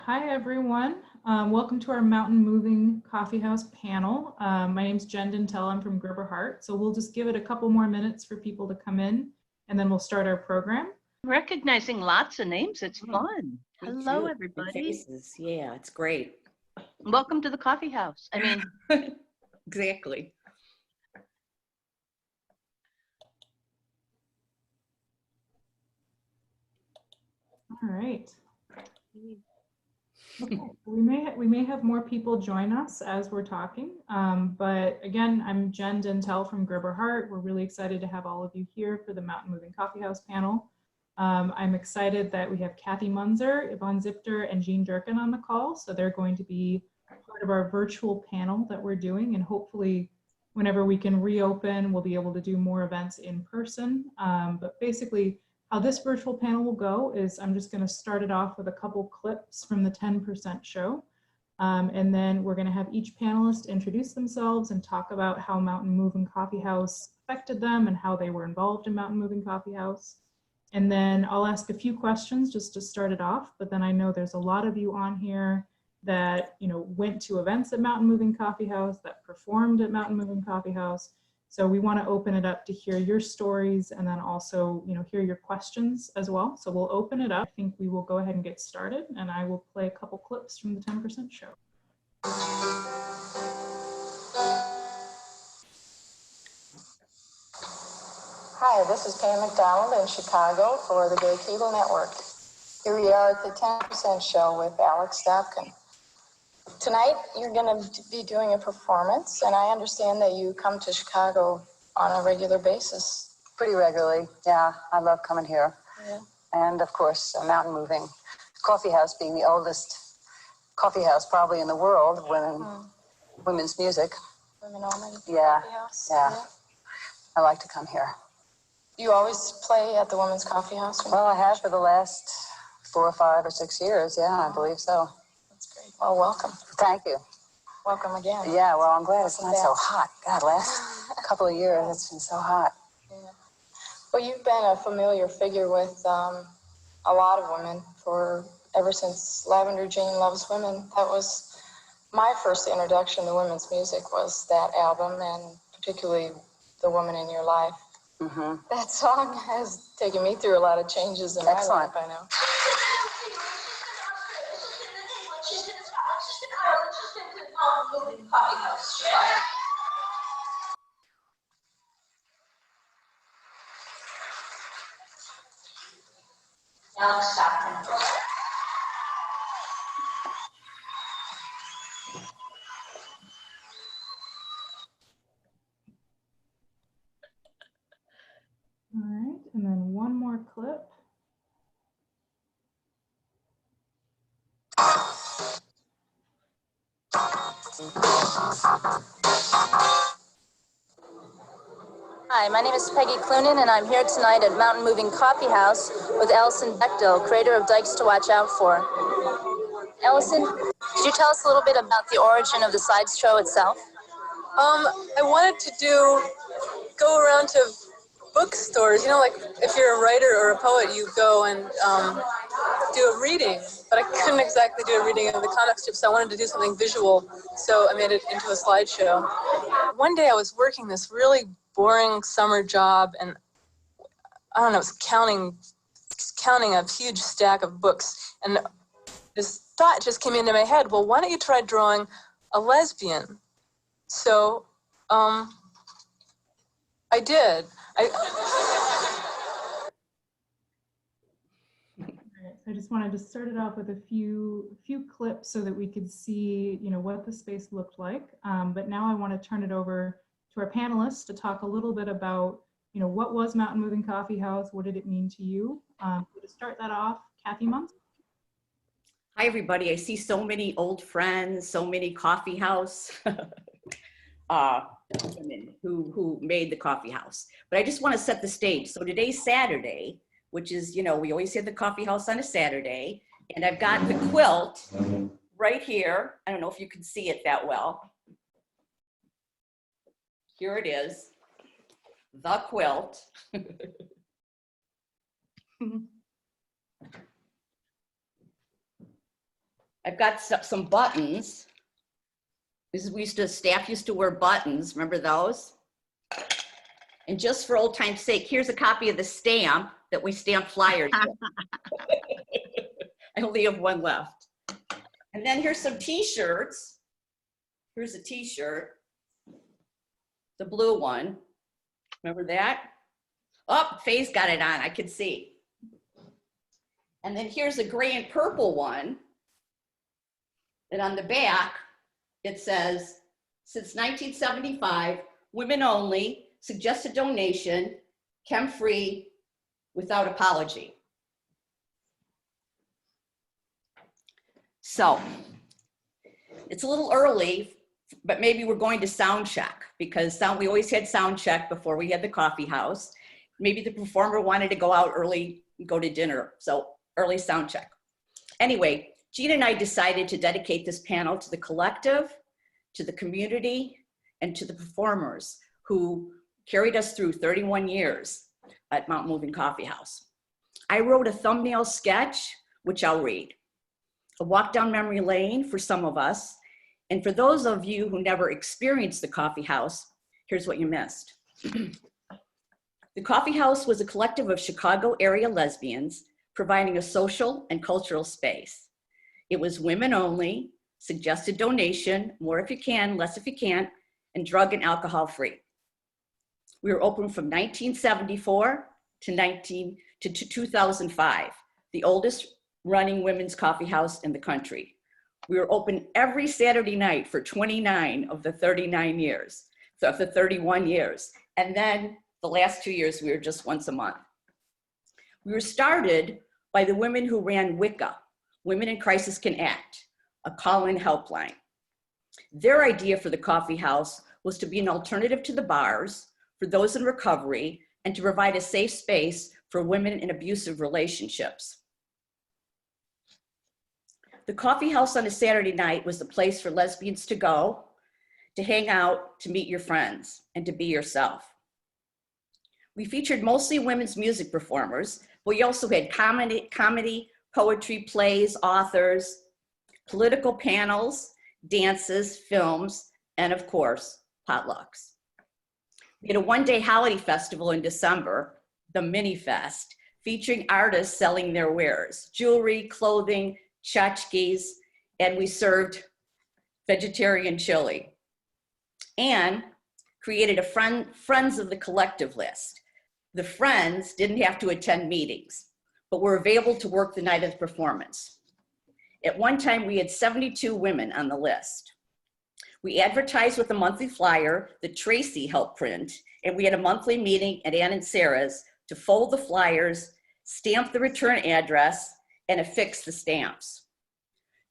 Hi, everyone. Welcome to our Mountain Moving Coffeehouse panel. My name's Jen Dintel. I'm from Gerber Hart. So we'll just give it a couple more minutes for people to come in, and then we'll start our program. Recognizing lots of names. It's fun. Hello, everybody. Faces. Yeah, it's great. Welcome to the coffee house. I mean, exactly. All right. Okay. We may have more people join us as we're talking, but again, I'm Jen Dintel from Gerber Hart. We're really excited to have all of you here for the Mountain Moving Coffeehouse panel. I'm excited that we have Kathy Munzer, Yvonne Zipter, and Jean Durkin on the call. So they're going to be part of our virtual panel that we're doing, and hopefully whenever we can reopen, we'll be able to do more events in person. But basically, how this virtual panel will go is I'm just going to start it off with a couple clips from the 10% show. And then we're going to have each panelist introduce themselves and talk about how Mountain Moving Coffeehouse affected them and how they were involved in Mountain Moving Coffeehouse. And then I'll ask a few questions just to start it off. But then I know there's a lot of you on here that went to events at Mountain Moving Coffeehouse, that performed at Mountain Moving Coffeehouse. So we want to open it up to hear your stories and then also, hear your questions as well. So we'll open it up. I think we will go ahead and get started, and I will play a couple clips from the 10% show. Hi, this is Pam McDonald in Chicago for the Gay Cable Network. Here we are at the 10% show with Alex Durkin. Tonight, you're going to be doing a performance, and I understand that you come to Chicago on a regular basis. Pretty regularly, yeah. I love coming here. Yeah. And of course, Mountain Moving Coffeehouse being the oldest coffeehouse probably in the world, women's music. Women-owned Yeah, coffeehouse. yeah. I like to come here. You always play at the Women's Coffeehouse? Well, I have for the last 4 or 5 or 6 years, yeah, I believe so. That's great. Well, welcome. Thank you. Welcome again. Yeah, well, I'm glad it's not so hot. God, last couple of years, it's been so hot. Yeah. Well, you've been a familiar figure with a lot of women ever since Lavender Jane Loves Women. That was my first introduction to women's music, was that album, and particularly The Woman in Your Life. Mm-hmm. That song has taken me through a lot of changes in my life, I know. Alex Durkin. All right, and then one more clip. Hi, my name is Peggy Clunan, and I'm here tonight at Mountain Moving Coffeehouse with Allison Bechtel, creator of Dykes to Watch Out For. Allison, could you tell us a little bit about the origin of the sideshow itself? I wanted to go around to bookstores, like if you're a writer or a poet, you go and do a reading, but I couldn't exactly do a reading of the comic strip, so I wanted to do something visual, so I made it into a slideshow. One day I was working this really boring summer job, and I don't know, it was counting a huge stack of books, and this thought just came into my head, well, why don't you try drawing a lesbian? So, I did. I just wanted to start it off with a few clips so that we could see, what the space looked like. But now I want to turn it over to our panelists to talk a little bit about, what was Mountain Moving Coffeehouse? What did it mean to you? So to start that off, Kathy Munzer. Hi, everybody. I see so many old friends, so many coffeehouse women who made the coffee house. But I just want to set the stage. So today's Saturday, which is, we always have the coffee house on a Saturday, and I've got the quilt right here. I don't know if you can see it that well. Here it is, the quilt. I've got some buttons. Staff used to wear buttons. Remember those? And just for old time's sake, here's a copy of the stamp that we stamp flyers with. I only have one left. And then here's some t-shirts. Here's a t-shirt, the blue one. Remember that? Oh, Faye's got it on, I can see. And then here's a gray and purple one. And on the back, it says, since 1975, women only, suggested donation, chem-free, without apology. So, it's a little early, but maybe we're going to sound check because we always had sound check before we had the coffee house. Maybe the performer wanted to go out early, go to dinner. So early sound check. Anyway, Gina and I decided to dedicate this panel to the collective, to the community, and to the performers who carried us through 31 years at Mountain Moving Coffeehouse. I wrote a thumbnail sketch, which I'll read. A walk down memory lane for some of us. And for those of you who never experienced the coffee house, here's what you missed. The coffee house was a collective of Chicago area lesbians providing a social and cultural space. It was women only, suggested donation, more if you can, less if you can't, and drug and alcohol free. We were open from 1974 to 2005, the oldest running women's coffee house in the country. We were open every Saturday night for 29 of the 39 years, so of the 31 years. And then the last 2 years, we were just once a month. We were started by the women who ran WICA, Women in Crisis Can Act, a call-in helpline. Their idea for the coffee house was to be an alternative to the bars for those in recovery and to provide a safe space for women in abusive relationships. The coffee house on a Saturday night was the place for lesbians to go, to hang out, to meet your friends, and to be yourself. We featured mostly women's music performers, but we also had comedy, poetry, plays, authors, political panels, dances, films, and of course, potlucks. We had a one-day holiday festival in December, the Mini Fest, featuring artists selling their wares, jewelry, clothing, tchotchkes, and we served vegetarian chili. And created a Friends of the Collective list. The friends didn't have to attend meetings, but were available to work the night of the performance. At one time, we had 72 women on the list. We advertised with a monthly flyer that Tracy helped print, and we had a monthly meeting at Ann and Sarah's to fold the flyers, stamp the return address, and affix the stamps.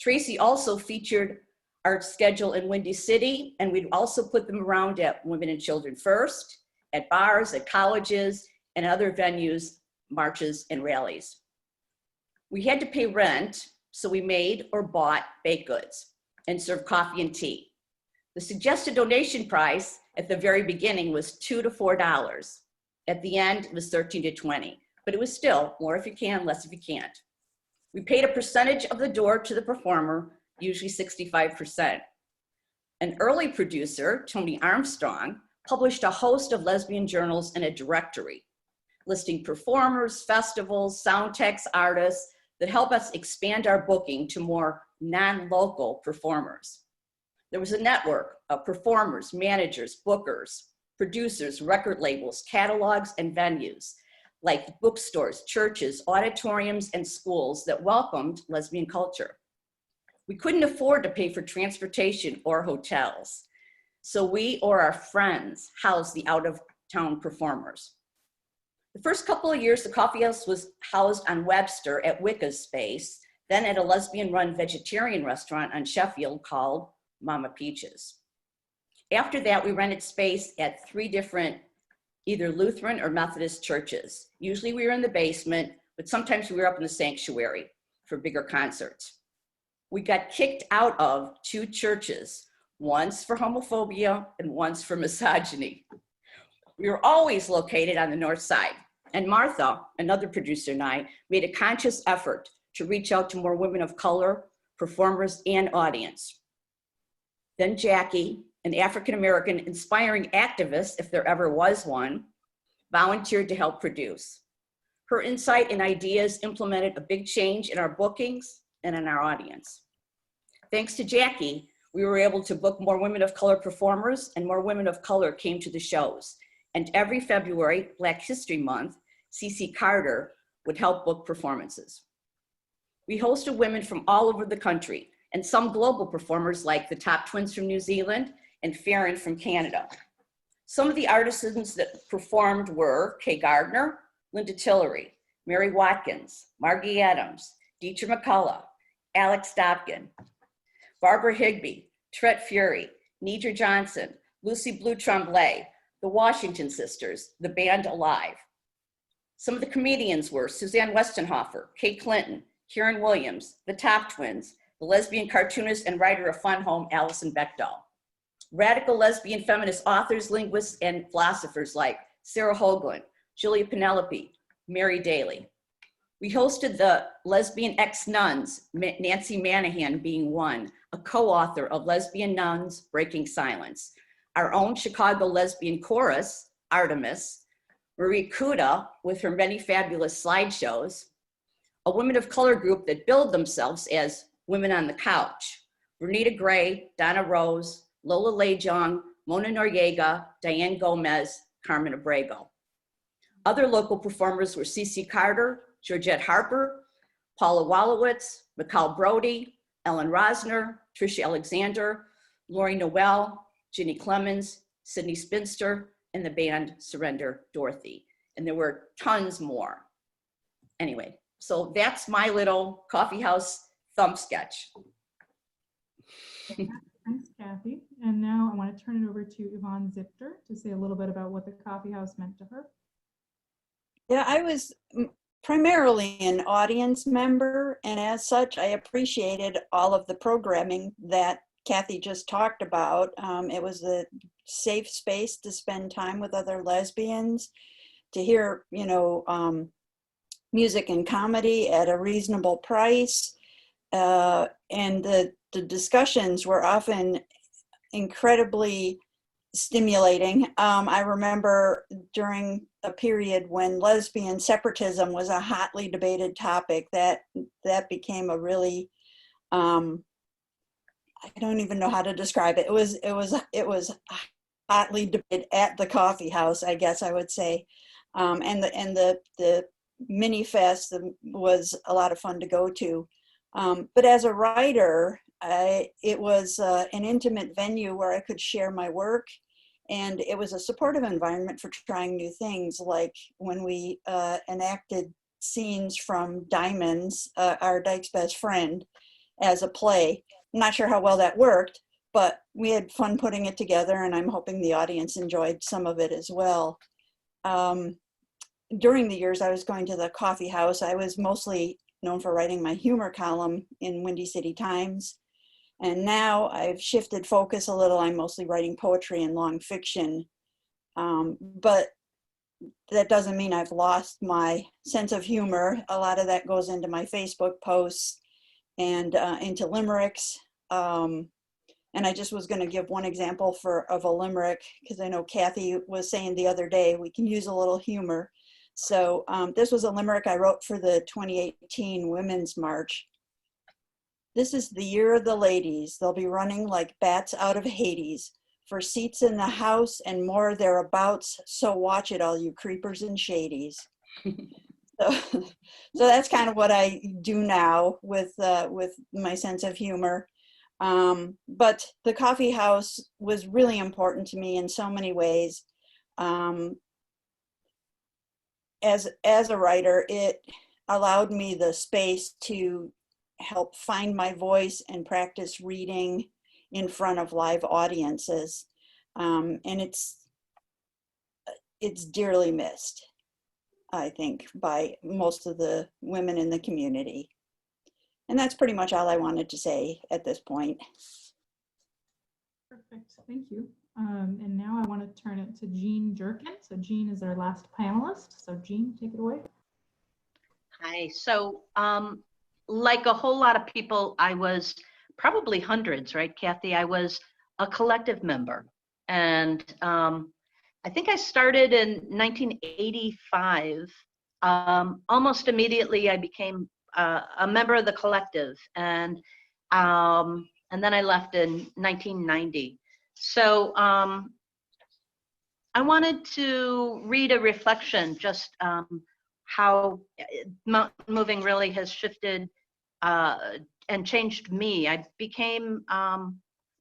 Tracy also featured our schedule in Windy City, and we'd also put them around at Womyn and Children First, at bars, at colleges, and other venues, marches, and rallies. We had to pay rent, so we made or bought baked goods and served coffee and tea. The suggested donation price at the very beginning was $2 to $4. At the end, it was $13 to $20, but it was still more if you can, less if you can't. We paid a percentage of the door to the performer, usually 65%. An early producer, Tony Armstrong, published a host of lesbian journals and a directory, listing performers, festivals, sound techs, artists that help us expand our booking to more non-local performers. There was a network of performers, managers, bookers, producers, record labels, catalogs, and venues, like bookstores, churches, auditoriums, and schools that welcomed lesbian culture. We couldn't afford to pay for transportation or hotels, so we or our friends housed the out-of-town performers. The first couple of years, the coffee house was housed on Webster at Wicca's space, then at a lesbian-run vegetarian restaurant on Sheffield called Mama Peaches. After that, we rented space at 3 different either Lutheran or Methodist churches. Usually we were in the basement, but sometimes we were up in the sanctuary for bigger concerts. We got kicked out of 2 churches, once for homophobia and once for misogyny. We were always located on the north side, and Martha, another producer, and I made a conscious effort to reach out to more women of color, performers, and audience. Then Jackie, an African-American inspiring activist, if there ever was one, volunteered to help produce. Her insight and ideas implemented a big change in our bookings and in our audience. Thanks to Jackie, we were able to book more women of color performers, and more women of color came to the shows. And every February, Black History Month, CC Carter would help book performances. We hosted women from all over the country and some global performers like the Top Twins from New Zealand and Farron from Canada. Some of the artisans that performed were Kay Gardner, Linda Tillery, Mary Watkins, Margie Adams, Dietra McCullough, Alex Dobkin, Barbara Higbee, Tret Fury, Nidra Johnson, Lucy Blue Tremblay, the Washington Sisters, the band Alive. Some of the comedians were Suzanne Westenhofer, Kay Clinton, Kieran Williams, the Top Twins, the lesbian cartoonist and writer of Fun Home, Alison Bechdel. Radical lesbian feminist authors, linguists, and philosophers like Sarah Hoagland, Julia Penelope, Mary Daly. We hosted the lesbian ex-nuns, Nancy Manahan being one, a co-author of Lesbian Nuns Breaking Silence, our own Chicago lesbian chorus, Artemis, Marie Kuda with her many fabulous slideshows, a women of color group that billed themselves as Women on the Couch, Vernita Gray, Donna Rose, Lola Lejong, Mona Noriega, Diane Gomez, Carmen Abrego. Other local performers were CC Carter, Georgette Harper, Paula Wolowitz, Mikal Brody, Ellen Rosner, Tricia Alexander, Lori Noel, Ginny Clemens, Sydney Spinster, and the band Surrender Dorothy. And there were tons more. Anyway, so that's my little coffee house thumb sketch. Thanks, Kathy. And now I want to turn it over to Yvonne Zipter to say a little bit about what the coffee house meant to her. Yeah, I was primarily an audience member, and as such, I appreciated all of the programming that Kathy just talked about. It was a safe space to spend time with other lesbians, to hear, music and comedy at a reasonable price. And the discussions were often incredibly stimulating. I remember during a period when lesbian separatism was a hotly debated topic, that became a really, I don't even know how to describe it. It was hotly debated at the coffee house, I guess I would say. And the mini fest was a lot of fun to go to. But as a writer, it was an intimate venue where I could share my work, and it was a supportive environment for trying new things, like when we enacted scenes from Diamonds, Our Dyke's Best Friend, as a play. I'm not sure how well that worked, but we had fun putting it together, and I'm hoping the audience enjoyed some of it as well. During the years I was going to the coffee house, I was mostly known for writing my humor column in Windy City Times. And now I've shifted focus a little. I'm mostly writing poetry and long fiction. But that doesn't mean I've lost my sense of humor. A lot of that goes into my Facebook posts and into limericks. And I just was going to give one example of a limerick, because I know Kathy was saying the other day, we can use a little humor. So this was a limerick I wrote for the 2018 Women's March. This is the year of the ladies. They'll be running like bats out of Hades for seats in the house and more thereabouts. So watch it, all you creepers and shadies. So that's kind of what I do now with my sense of humor. But the coffee house was really important to me in so many ways. As a writer, it allowed me the space to help find my voice and practice reading in front of live audiences. And it's dearly missed, I think, by most of the women in the community. And that's pretty much all I wanted to say at this point. Perfect, thank you. And now I want to turn it to Jean Durkin. So Jean is our last panelist. So Jean, take it away. Hi, so like a whole lot of people, I was probably hundreds, right, Kathy? I was a collective member. And I think I started in 1985. Almost immediately, I became a member of the collective. And then I left in 1990. So I wanted to read a reflection, just how Mountain Moving really has shifted and changed me. I became,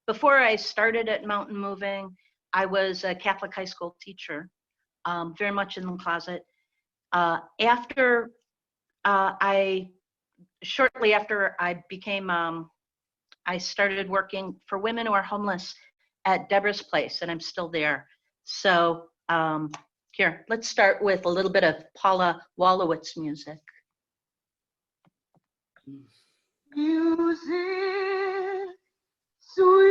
before I started at Mountain Moving, I was a Catholic high school teacher, very much in the closet. Shortly after I became, I started working for women who are homeless at Deborah's Place, and I'm still there. So here, let's start with a little bit of Paula Wolowitz music. Music, sweet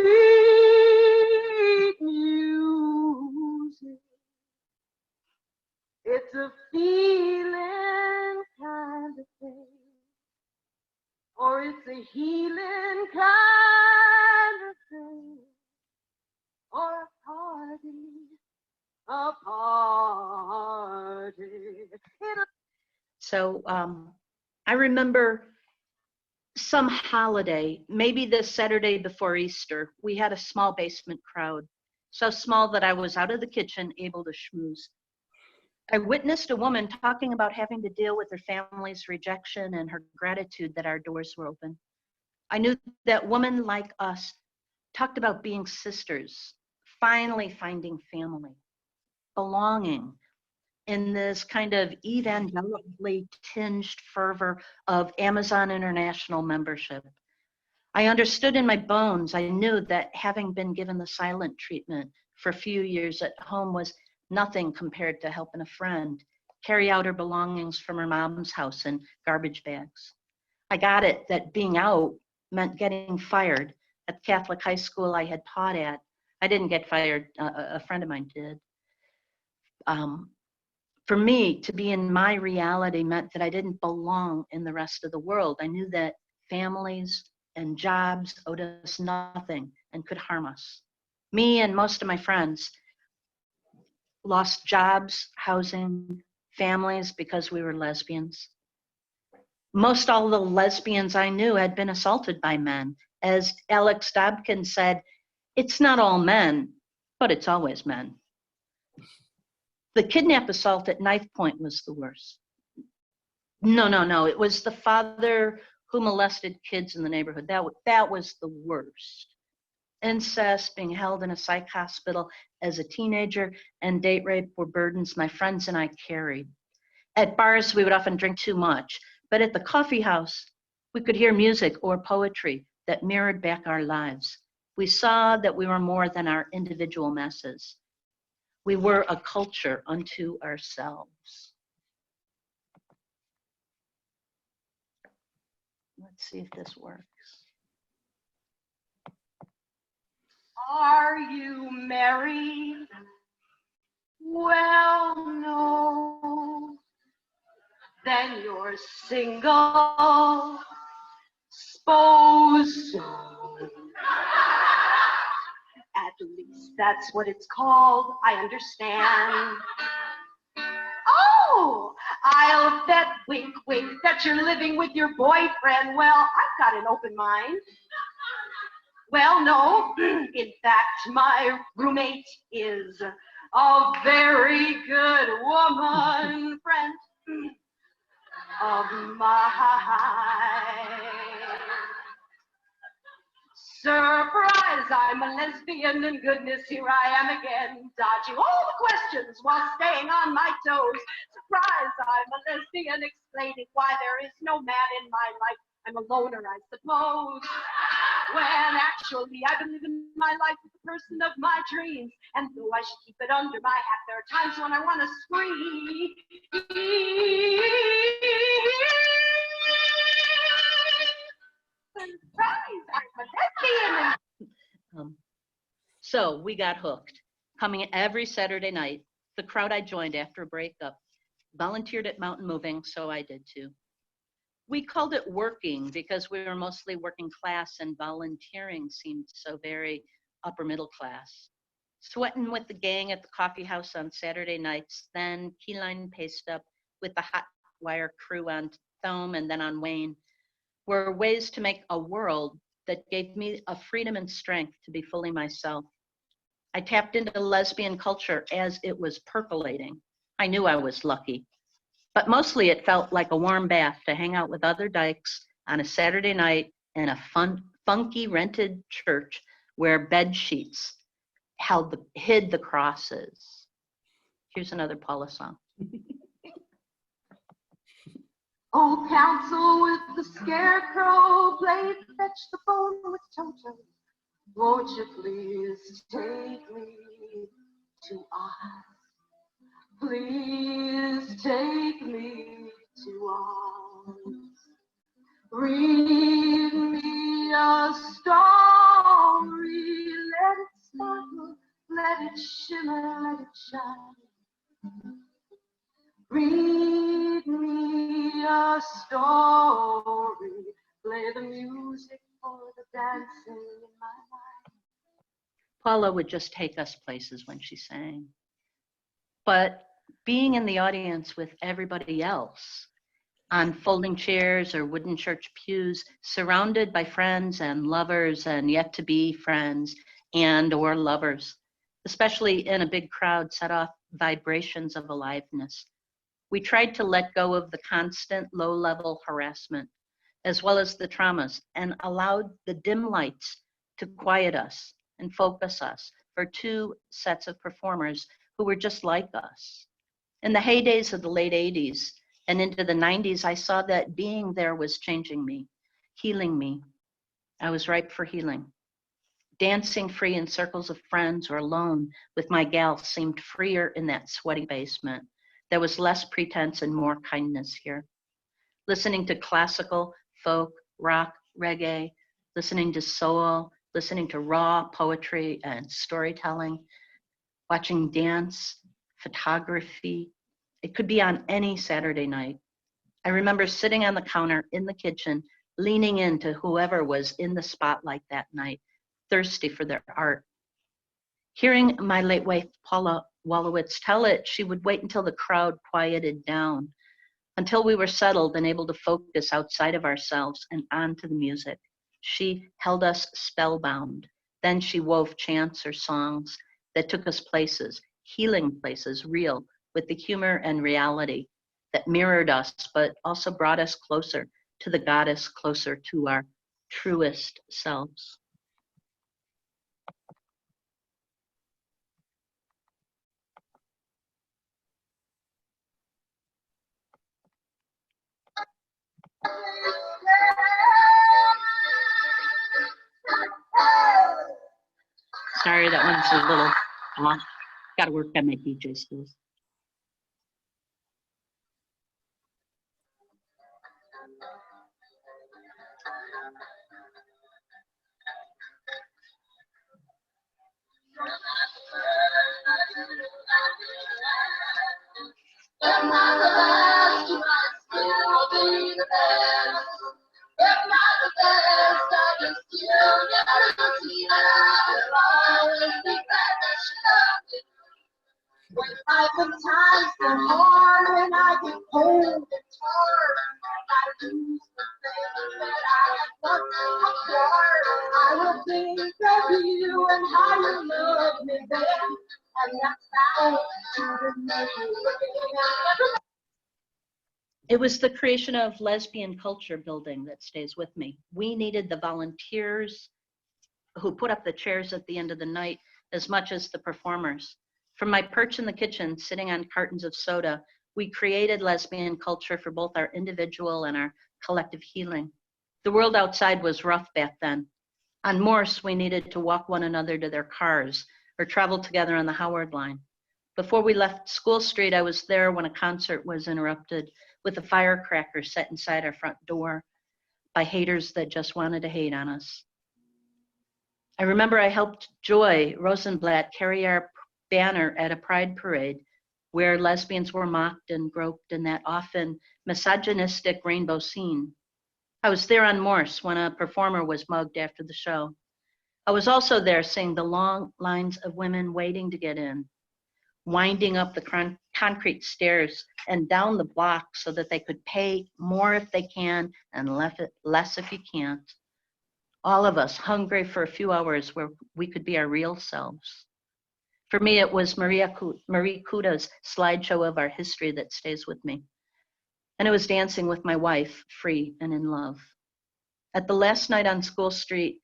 music. It's a feeling kind of thing, or it's a healing kind of thing, or a party. So I remember some holiday, maybe the Saturday before Easter, we had a small basement crowd, so small that I was out of the kitchen able to schmooze. I witnessed a woman talking about having to deal with her family's rejection and her gratitude that our doors were open. I knew that women like us talked about being sisters, finally finding family, belonging in this kind of evangelically tinged fervor of Amazon International membership. I understood in my bones, I knew that having been given the silent treatment for a few years at home was nothing compared to helping a friend carry out her belongings from her mom's house in garbage bags. I got it that being out meant getting fired. At the Catholic high school I had taught at, I didn't get fired, a friend of mine did. For me, to be in my reality meant that I didn't belong in the rest of the world. I knew that families and jobs owed us nothing and could harm us. Me and most of my friends lost jobs, housing, families because we were lesbians. Most all the lesbians I knew had been assaulted by men. As Alex Dobkin said, it's not all men, but it's always men. The kidnap assault at knife point was the worst. No, it was the father who molested kids in the neighborhood. That was the worst. Incest, being held in a psych hospital as a teenager, and date rape were burdens my friends and I carried. At bars, we would often drink too much, but at the coffee house, we could hear music or poetry that mirrored back our lives. We saw that we were more than our individual messes. We were a culture unto ourselves. Let's see if this works. Are you married? Well, no. Then you're single. Suppose so. At least that's what it's called, I understand. Oh, I'll bet, wink, wink, that you're living with your boyfriend. Well, I've got an open mind. Well, no, in fact, my roommate is a very good woman, friend of mine. Surprise, I'm a lesbian, and goodness, here I am again, dodging all the questions while staying on my toes. Surprise, I'm a lesbian, explaining why there is no man in my life. I'm a loner, I suppose. When actually I've been living my life with the person of my dreams. And though I should keep it under my hat, there are times when I want to scream. Surprise, I'm a lesbian. So we got hooked. Coming every Saturday night, the crowd I joined after a breakup volunteered at Mountain Moving, so I did too. We called it working because we were mostly working class and volunteering seemed so very upper middle class. Sweating with the gang at the coffee house on Saturday nights, then keyline paste up with the hot wire crew on Thome and then on Wayne were ways to make a world that gave me a freedom and strength to be fully myself. I tapped into lesbian culture as it was percolating. I knew I was lucky, but mostly it felt like a warm bath to hang out with other dykes on a Saturday night in a funky rented church where bed sheets hid the crosses. Here's another Paula song. Oh, council with the scarecrow, blade fetch the bone with Toto. Won't you please take me to Oz? Please take me to Oz. Read me a story, let it sparkle, let it shimmer, let it shine. Read me a story, play the music for the dancing in my mind. Paula would just take us places when she sang. But being in the audience with everybody else, on folding chairs or wooden church pews, surrounded by friends and lovers and yet to be friends and or lovers, especially in a big crowd, set off vibrations of aliveness. We tried to let go of the constant low-level harassment, as well as the traumas, and allowed the dim lights to quiet us and focus us for two sets of performers who were just like us. In the heydays of the late 80s and into the 90s, I saw that being there was changing me, healing me. I was ripe for healing. Dancing free in circles of friends or alone with my gal seemed freer in that sweaty basement. There was less pretense and more kindness here. Listening to classical, folk, rock, reggae, listening to soul, listening to raw poetry and storytelling, watching dance, photography. It could be on any Saturday night. I remember sitting on the counter in the kitchen, leaning into whoever was in the spotlight that night, thirsty for their art. Hearing my late wife, Paula Wolowitz, tell it, she would wait until the crowd quieted down, until we were settled and able to focus outside of ourselves and onto the music. She held us spellbound. Then she wove chants or songs that took us places, healing places, real, with the humor and reality that mirrored us, but also brought us closer to the goddess, closer to our truest selves. Sorry, that one's a little long. Got to work on my DJ skills. When I sometimes get hard and I get cold and torn, I lose the things that I once acquired. I will think of you and how you loved me then, and that's how you make me. It was the creation of lesbian culture building that stays with me. We needed the volunteers who put up the chairs at the end of the night as much as the performers. From my perch in the kitchen, sitting on cartons of soda, we created lesbian culture for both our individual and our collective healing. The world outside was rough back then. On Morse, we needed to walk one another to their cars or travel together on the Howard line. Before we left School Street, I was there when a concert was interrupted with a firecracker set inside our front door by haters that just wanted to hate on us. I remember I helped Joy Rosenblatt carry our banner at a pride parade where lesbians were mocked and groped in that often misogynistic rainbow scene. I was there on Morse when a performer was mugged after the show. I was also there seeing the long lines of women waiting to get in, winding up the concrete stairs and down the block so that they could pay more if they can and less if you can't. All of us hungry for a few hours where we could be our real selves. For me, it was Marie Kuda's slideshow of our history that stays with me. And it was dancing with my wife, free and in love. At the last night on School Street,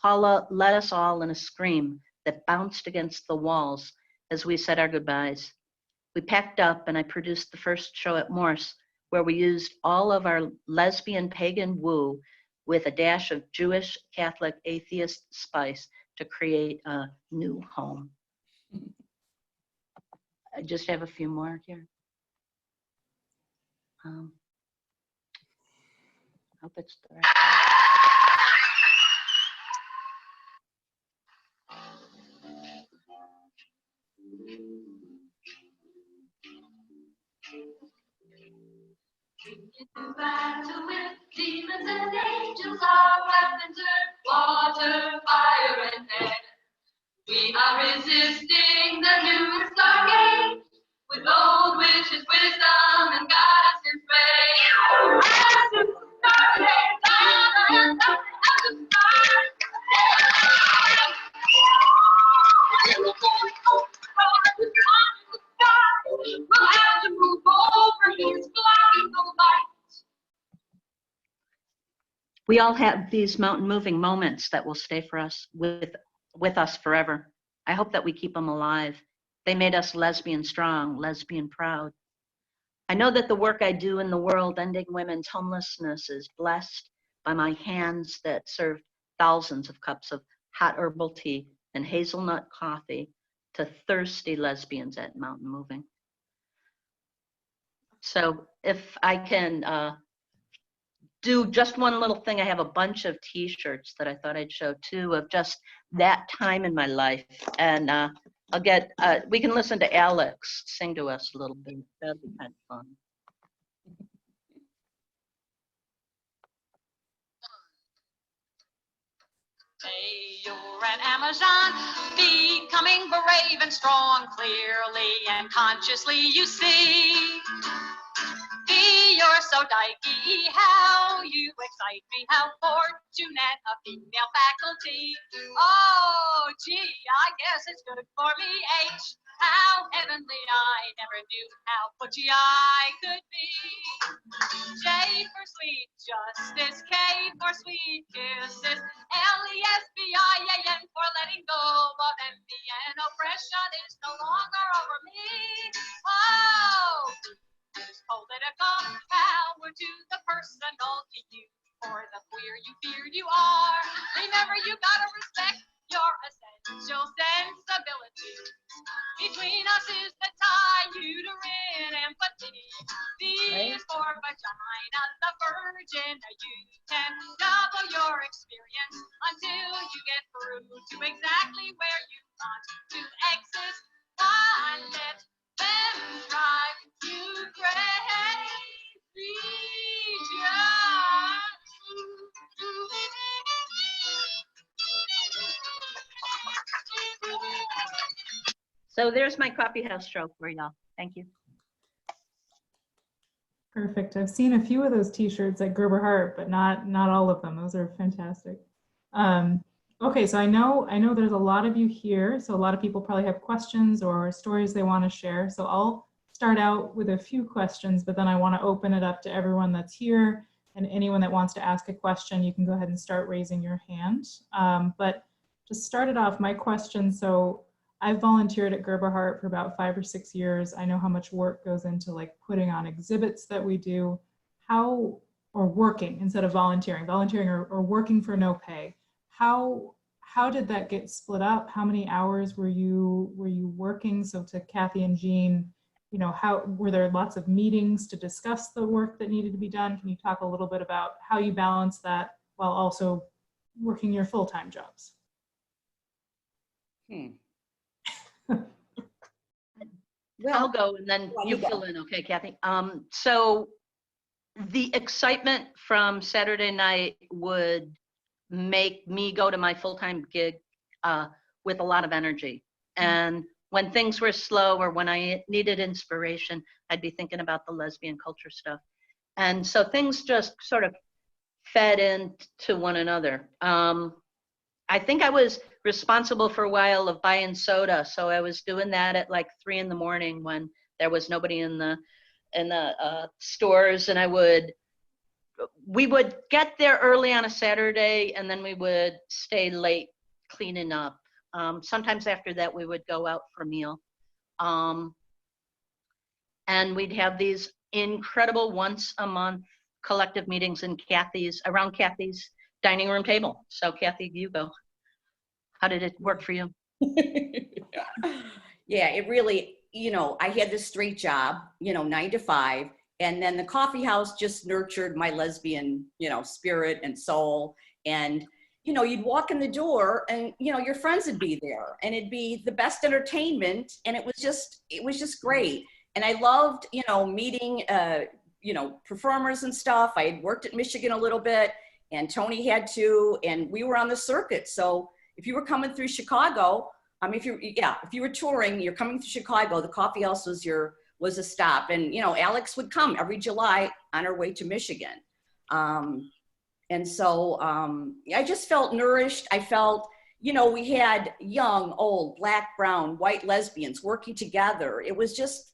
Paula led us all in a scream that bounced against the walls as we said our goodbyes. We packed up and I produced the first show at Morse, where we used all of our lesbian pagan woo with a dash of Jewish, Catholic, atheist spice to create a new home. I just have a few more here. Hope it's the right one. To battle with demons and angels, our weapons are water, fire, and air. We are resisting the new stargate with old witches' wisdom and guidance and prayer. As the stargate, as the we'll have to move over his blinding light. We all have these mountain moving moments that will stay for us with us forever. I hope that we keep them alive. They made us lesbian strong, lesbian proud. I know that the work I do in the world ending women's homelessness is blessed by my hands that served thousands of cups of hot herbal tea and hazelnut coffee to thirsty lesbians at Mountain Moving. So if I can do just one little thing, I have a bunch of t-shirts that I thought I'd show too of just that time in my life. And I'll get, we can listen to Alex sing to us a little bit. That'd be kind of fun. Say you're an Amazon, becoming brave and strong, clearly and consciously you see. You're so dykey, how you excite me, how fortunate a female faculty. Oh, gee, I guess it's good for me, H. How heavenly, I never knew how putchy I could be. J for sweet justice, K for sweet kisses, LESBIAN for letting go of envy and oppression is no longer over me. Oh! Political power to the personal to you, for the queer you fear you are. Remember, you gotta respect your essential sensibilities. Between us is the tie, uterine empathy. V is for vagina, the virgin. You can double your experience until you get through to exactly where you want to exist. One let them drive you crazy. So there's my coffee house show for y'all. Thank you. Perfect. I've seen a few of those t-shirts at Gerber Hart, but not all of them. Those are fantastic. Okay, so I know there's a lot of you here, so a lot of people probably have questions or stories they want to share. So I'll start out with a few questions, but then I want to open it up to everyone that's here, and anyone that wants to ask a question, you can go ahead and start raising your hand. But to start it off, my question, so I've volunteered at Gerber Hart for about 5 or 6 years. I know how much work goes into like putting on exhibits that we do, or working instead of volunteering or working for no pay. How did that get split up? How many hours were you working? So to Kathy and Jean, you know, how were there lots of meetings to discuss the work that needed to be done? Can you talk a little bit about how you balance that while also working your full-time jobs? I'll go and then Well, you you go. fill in, okay, Kathy? So the excitement from Saturday night would make me go to my full-time gig with a lot of energy. And when things were slow or when I needed inspiration, I'd be thinking about the lesbian culture stuff. And so things just sort of fed into one another. I think I was responsible for a while of buying soda. So I was doing that at like 3 in the morning when there was nobody in the stores, and we would get there early on a Saturday, and then we would stay late cleaning up. Sometimes after that, we would go out for a meal. And we'd have these incredible once a month collective meetings around Kathy's dining room table. So Kathy, you go. How did it work for you? Yeah, it really, I had this straight job, 9 to 5. And then the coffee house just nurtured my lesbian, spirit and soul. And, you'd walk in the door and, your friends would be there and it'd be the best entertainment. And it was just great. And I loved, meeting, performers and stuff. I had worked at Michigan a little bit, and Tony had too, and we were on the circuit. So if you were coming through Chicago, if you were touring, you're coming through Chicago, the coffee house was a stop. And, Alex would come every July on her way to Michigan. And so I just felt nourished. I felt, we had young, old, black, brown, white lesbians working together. It was just,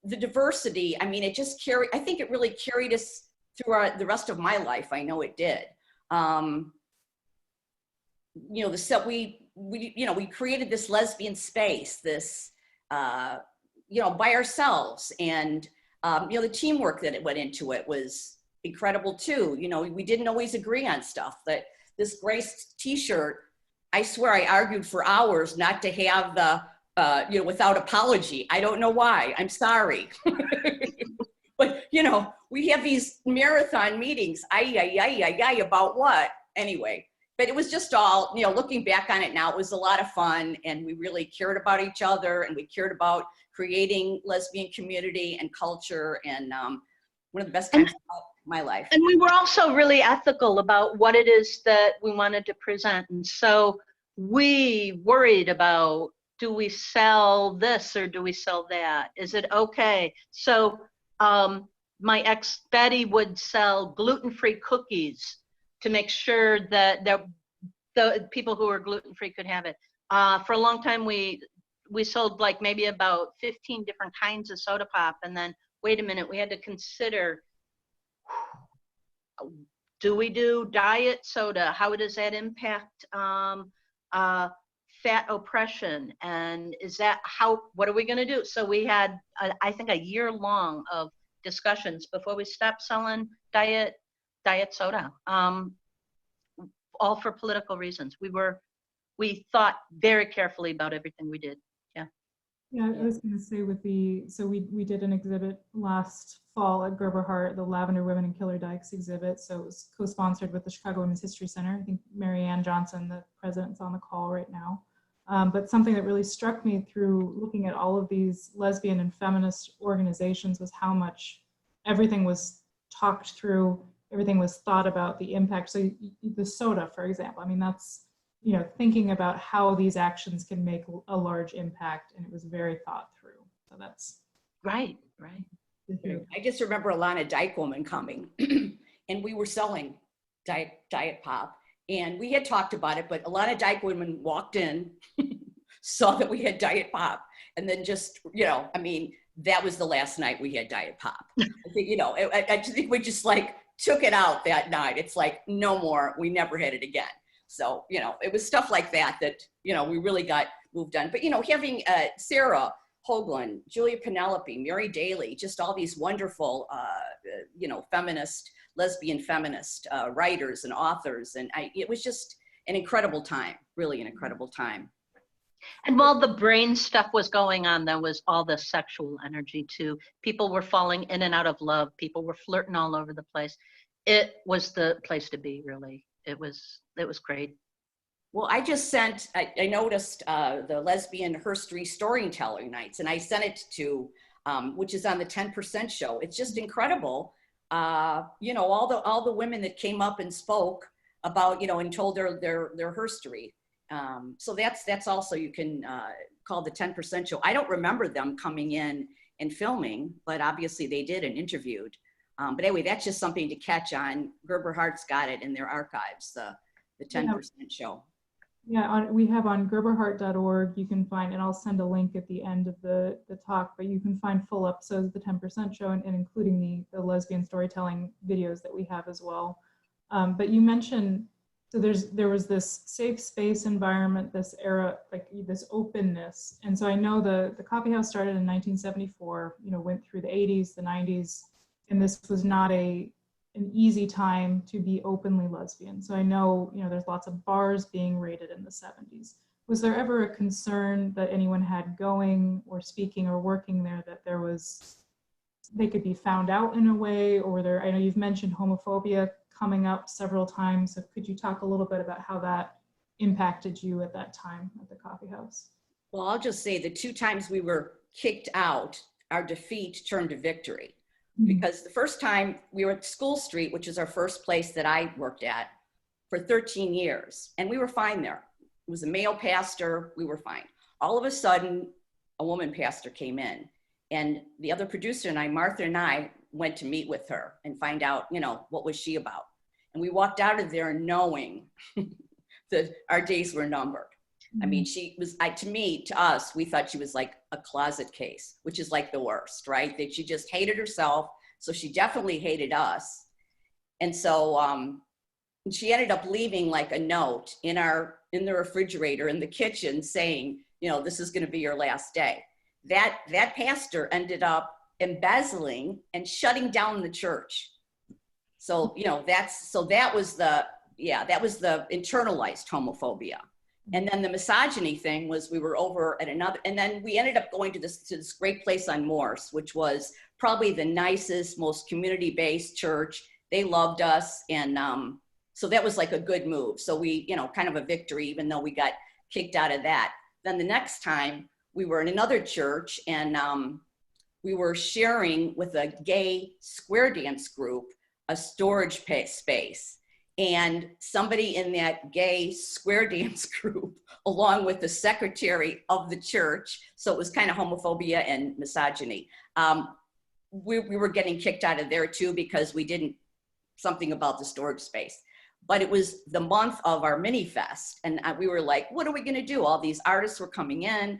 the diversity. I mean, I think it really carried us through the rest of my life. I know it did. We created this lesbian space, by ourselves, and the teamwork that it went into it was incredible too. We didn't always agree on stuff. That this Grace T-shirt, I swear I argued for hours not to have the without apology. I don't know why. I'm sorry. But we have these marathon meetings. About what? Anyway. But it was just all, looking back on it now, it was a lot of fun, and we really cared about each other, and we cared about creating lesbian community and culture, and one of the best times of my life. And we were also really ethical about what it is that we wanted to present. And so we worried about, do we sell this or do we sell that? Is it okay? So my ex Betty would sell gluten-free cookies to make sure that the people who were gluten-free could have it. For a long time, we sold like maybe about 15 different kinds of soda pop. And then, wait a minute, we had to consider, do we do diet soda? How does that impact fat oppression? And what are we gonna do? So we had, I think, a year long of discussions before we stopped selling diet soda, all for political reasons. We thought very carefully about everything we did. Yeah, I was going to say we did an exhibit last fall at Gerber Hart, the Lavender Women and Killer Dykes exhibit. So it was co-sponsored with the Chicago Women's History Center. I think Mary Ann Johnson, the president's on the call right now. But something that really struck me through looking at all of these lesbian and feminist organizations was how much everything was talked through, everything was thought about, the impact. So the soda, for example, I mean, that's, thinking about how these actions can make a large impact, and it was very thought through. So that's right. I just remember Alana Dyke Woman coming, and we were selling diet pop, and we had talked about it, but Alana Dyke Woman walked in, saw that we had diet pop, and then just, that was the last night we had diet pop. I think, I think we just like took it out that night. It's like, no more, we never had it again. So, it was stuff like that, we really got moved on. But, having Sarah Hoagland, Julia Penelope, Mary Daly, just all these wonderful, lesbian feminist writers and authors. And it was just an incredible time, really an incredible time. And while the brain stuff was going on, there was all the sexual energy too. People were falling in and out of love. People were flirting all over the place. It was the place to be, really. It was great. Well, I just sent, I noticed the lesbian herstory storytelling nights, and I sent it to, which is on the 10% show. It's just incredible. You know, all the women that came up and spoke about, you know, and told their herstory. So that's also, you can call the 10% show. I don't remember them coming in and filming, but obviously they did and interviewed. But anyway, that's just something to catch on. Gerber Hart's got it in their archives, the 10% show. Yeah, we have on gerberhart.org, you can find, and I'll send a link at the end of the talk, but you can find full episodes of the 10% show and including the lesbian storytelling videos that we have as well. But you mentioned, so there was this safe space environment, this era, like this openness. And so I know the coffee house started in 1974, you know, went through the 80s, the 90s, and this was not an easy time to be openly lesbian. So I know, you know, there's lots of bars being raided in the 70s. Was there ever a concern that anyone had going or speaking or working there that they could be found out in a way, or I know you've mentioned homophobia coming up several times. So could you talk a little bit about how that impacted you at that time at the coffee house? Well, I'll just say the 2 times we were kicked out, our defeat turned to victory. Because the first time we were at School Street, which is our first place that I worked at for 13 years, and we were fine there. It was a male pastor, we were fine. All of a sudden, a woman pastor came in, and the other producer and I, Martha and I, went to meet with her and find out, you know, what was she about. And we walked out of there knowing that our days were numbered. I mean, she was, to us, we thought she was like a closet case, which is like the worst, right? That she just hated herself. So she definitely hated us. And so she ended up leaving like a note in the refrigerator in the kitchen saying, you know, this is going to be your last day. That pastor ended up embezzling and shutting down the church. So, you know, that was the internalized homophobia. And then the misogyny thing was we were over at another, and then we ended up going to this great place on Morse, which was probably the nicest, most community-based church. They loved us. And so that was like a good move. So we, you know, kind of a victory, even though we got kicked out of that. Then the next time we were in another church, and we were sharing with a gay square dance group a storage space. And somebody in that gay square dance group, along with the secretary of the church, so it was kind of homophobia and misogyny. We were getting kicked out of there too because we didn't something about the storage space. But it was the month of our mini fest, and we were like, what are we gonna do? All these artists were coming in.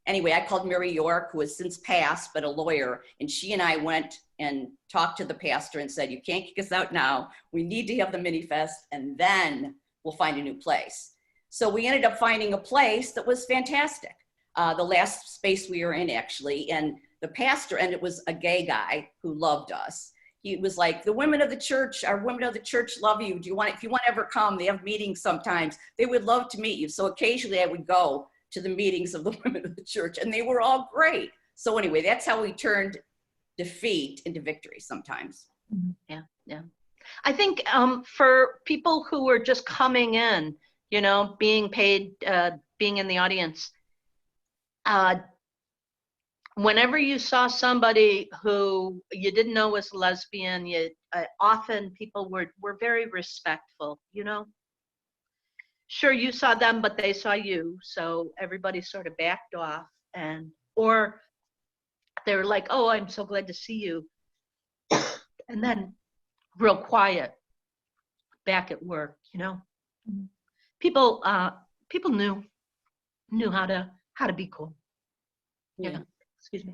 Anyway, I called Mary York, who has since passed, but a lawyer, and she and I went and talked to the pastor and said, you can't kick us out now. We need to have the mini fest, and then we'll find a new place. So we ended up finding a place that was fantastic. The last space we were in, actually, and the pastor, and it was a gay guy who loved us. He was like, the women of the church, our women of the church love you. If you want to ever come, they have meetings sometimes. They would love to meet you. So occasionally I would go to the meetings of the women of the church, and they were all great. So anyway, that's how we turned defeat into victory sometimes. Yeah. I think for people who were just coming in, you know, being paid, being in the audience, whenever you saw somebody who you didn't know was lesbian, often people were very respectful, you know. Sure, you saw them, but they saw you. So everybody sort of backed off, or they were like, oh, I'm so glad to see you. And then real quiet back at work, you know. People knew how to be cool. Yeah. Excuse me.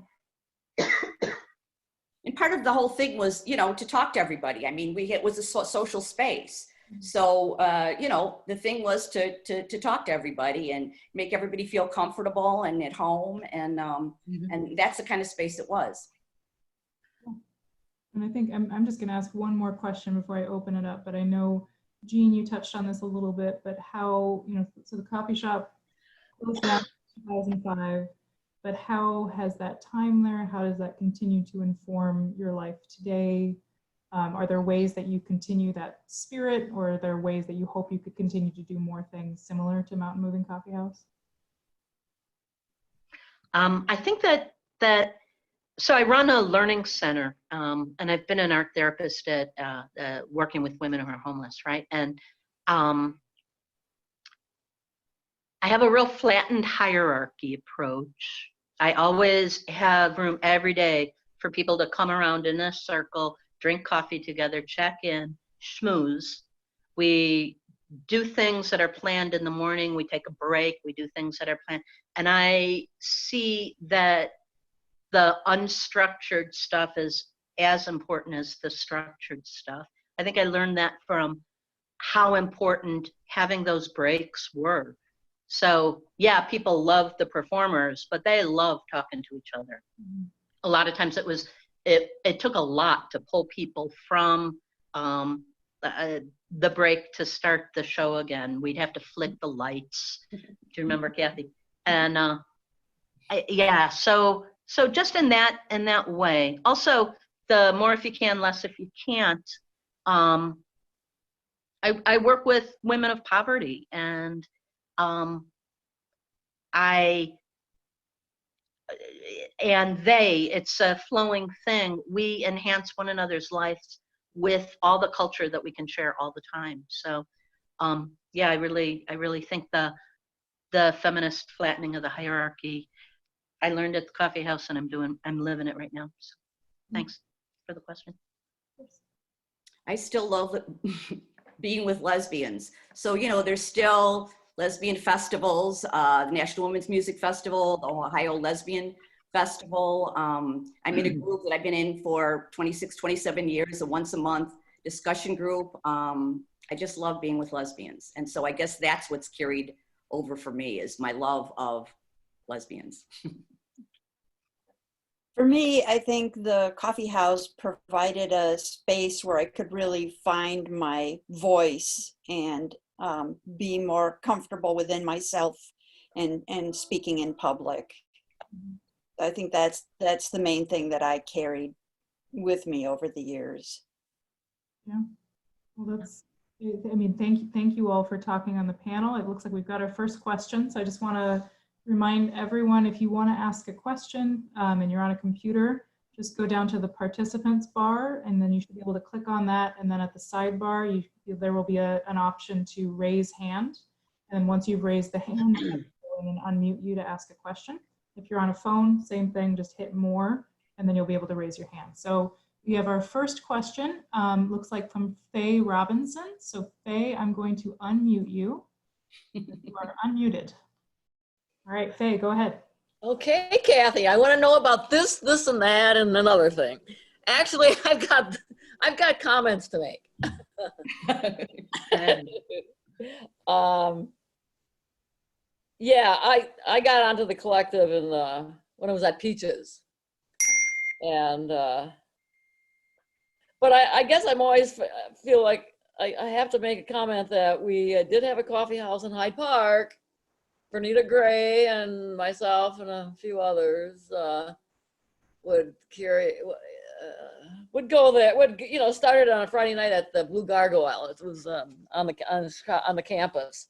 And part of the whole thing was, you know, to talk to everybody. I mean, it was a social space. So, you know, the thing was to talk to everybody and make everybody feel comfortable and at home. And that's the kind of space it was. And I think I'm just going to ask one more question before I open it up. But I know, Jean, you touched on this a little bit, but how, you know, so the coffee shop closed down in 2005. But how has that time there, how does that continue to inform your life today? Are there ways that you continue that spirit, or are there ways that you hope you could continue to do more things similar to Mountain Moving Coffeehouse? I think that so I run a learning center, and I've been an art therapist at working with women who are homeless, right? And I have a real flattened hierarchy approach. I always have room every day for people to come around in a circle, drink coffee together, check in, schmooze. We do things that are planned in the morning. We take a break. We do things that are planned. And I see that the unstructured stuff is as important as the structured stuff. I think I learned that from how important having those breaks were. So yeah, people love the performers, but they love talking to each other. Mm-hmm. A lot of times it took a lot to pull people from the break to start the show again. We'd have to flick the lights. Do you remember, Kathy? And yeah, so just in that way. Also, the more if you can, less if you can't. I work with women of poverty, and it's a flowing thing. We enhance one another's lives with all the culture that we can share all the time. So yeah, I really think the feminist flattening of the hierarchy, I learned at the coffee house, and I'm living it right now. So thanks for the question. I still love being with lesbians. So, you know, there's still lesbian festivals, the National Women's Music Festival, the Ohio Lesbian Festival. I'm in a group that I've been in for 26, 27 years, a once a month discussion group. I just love being with lesbians. And so I guess that's what's carried over for me, is my love of lesbians. For me, I think the coffee house provided a space where I could really find my voice and be more comfortable within myself and speaking in public. I think that's the main thing that I carried with me over the years. Yeah, well, I mean, thank you all for talking on the panel. It looks like we've got our first question. So I just want to remind everyone, if you want to ask a question and you're on a computer, just go down to the participants bar, and then you should be able to click on that. And then at the sidebar, there will be an option to raise hand. And once you've raised the hand, you can go in and unmute you to ask a question. If you're on a phone, same thing, just hit more, and then you'll be able to raise your hand. So we have our first question, looks like from Faye Robinson. So Faye, I'm going to unmute you. You are unmuted. All right, Faye, go ahead. Okay, Kathy, I want to know about this, and that, and another thing. Actually, I've got comments to make. Yeah, I got onto the collective when I was at Peaches, and but I guess I'm always feel like I have to make a comment that we did have a coffee house in Hyde Park. Bernita Gray and myself and a few others would go there. Started on a Friday night at the Blue Gargoyle. It was on the campus,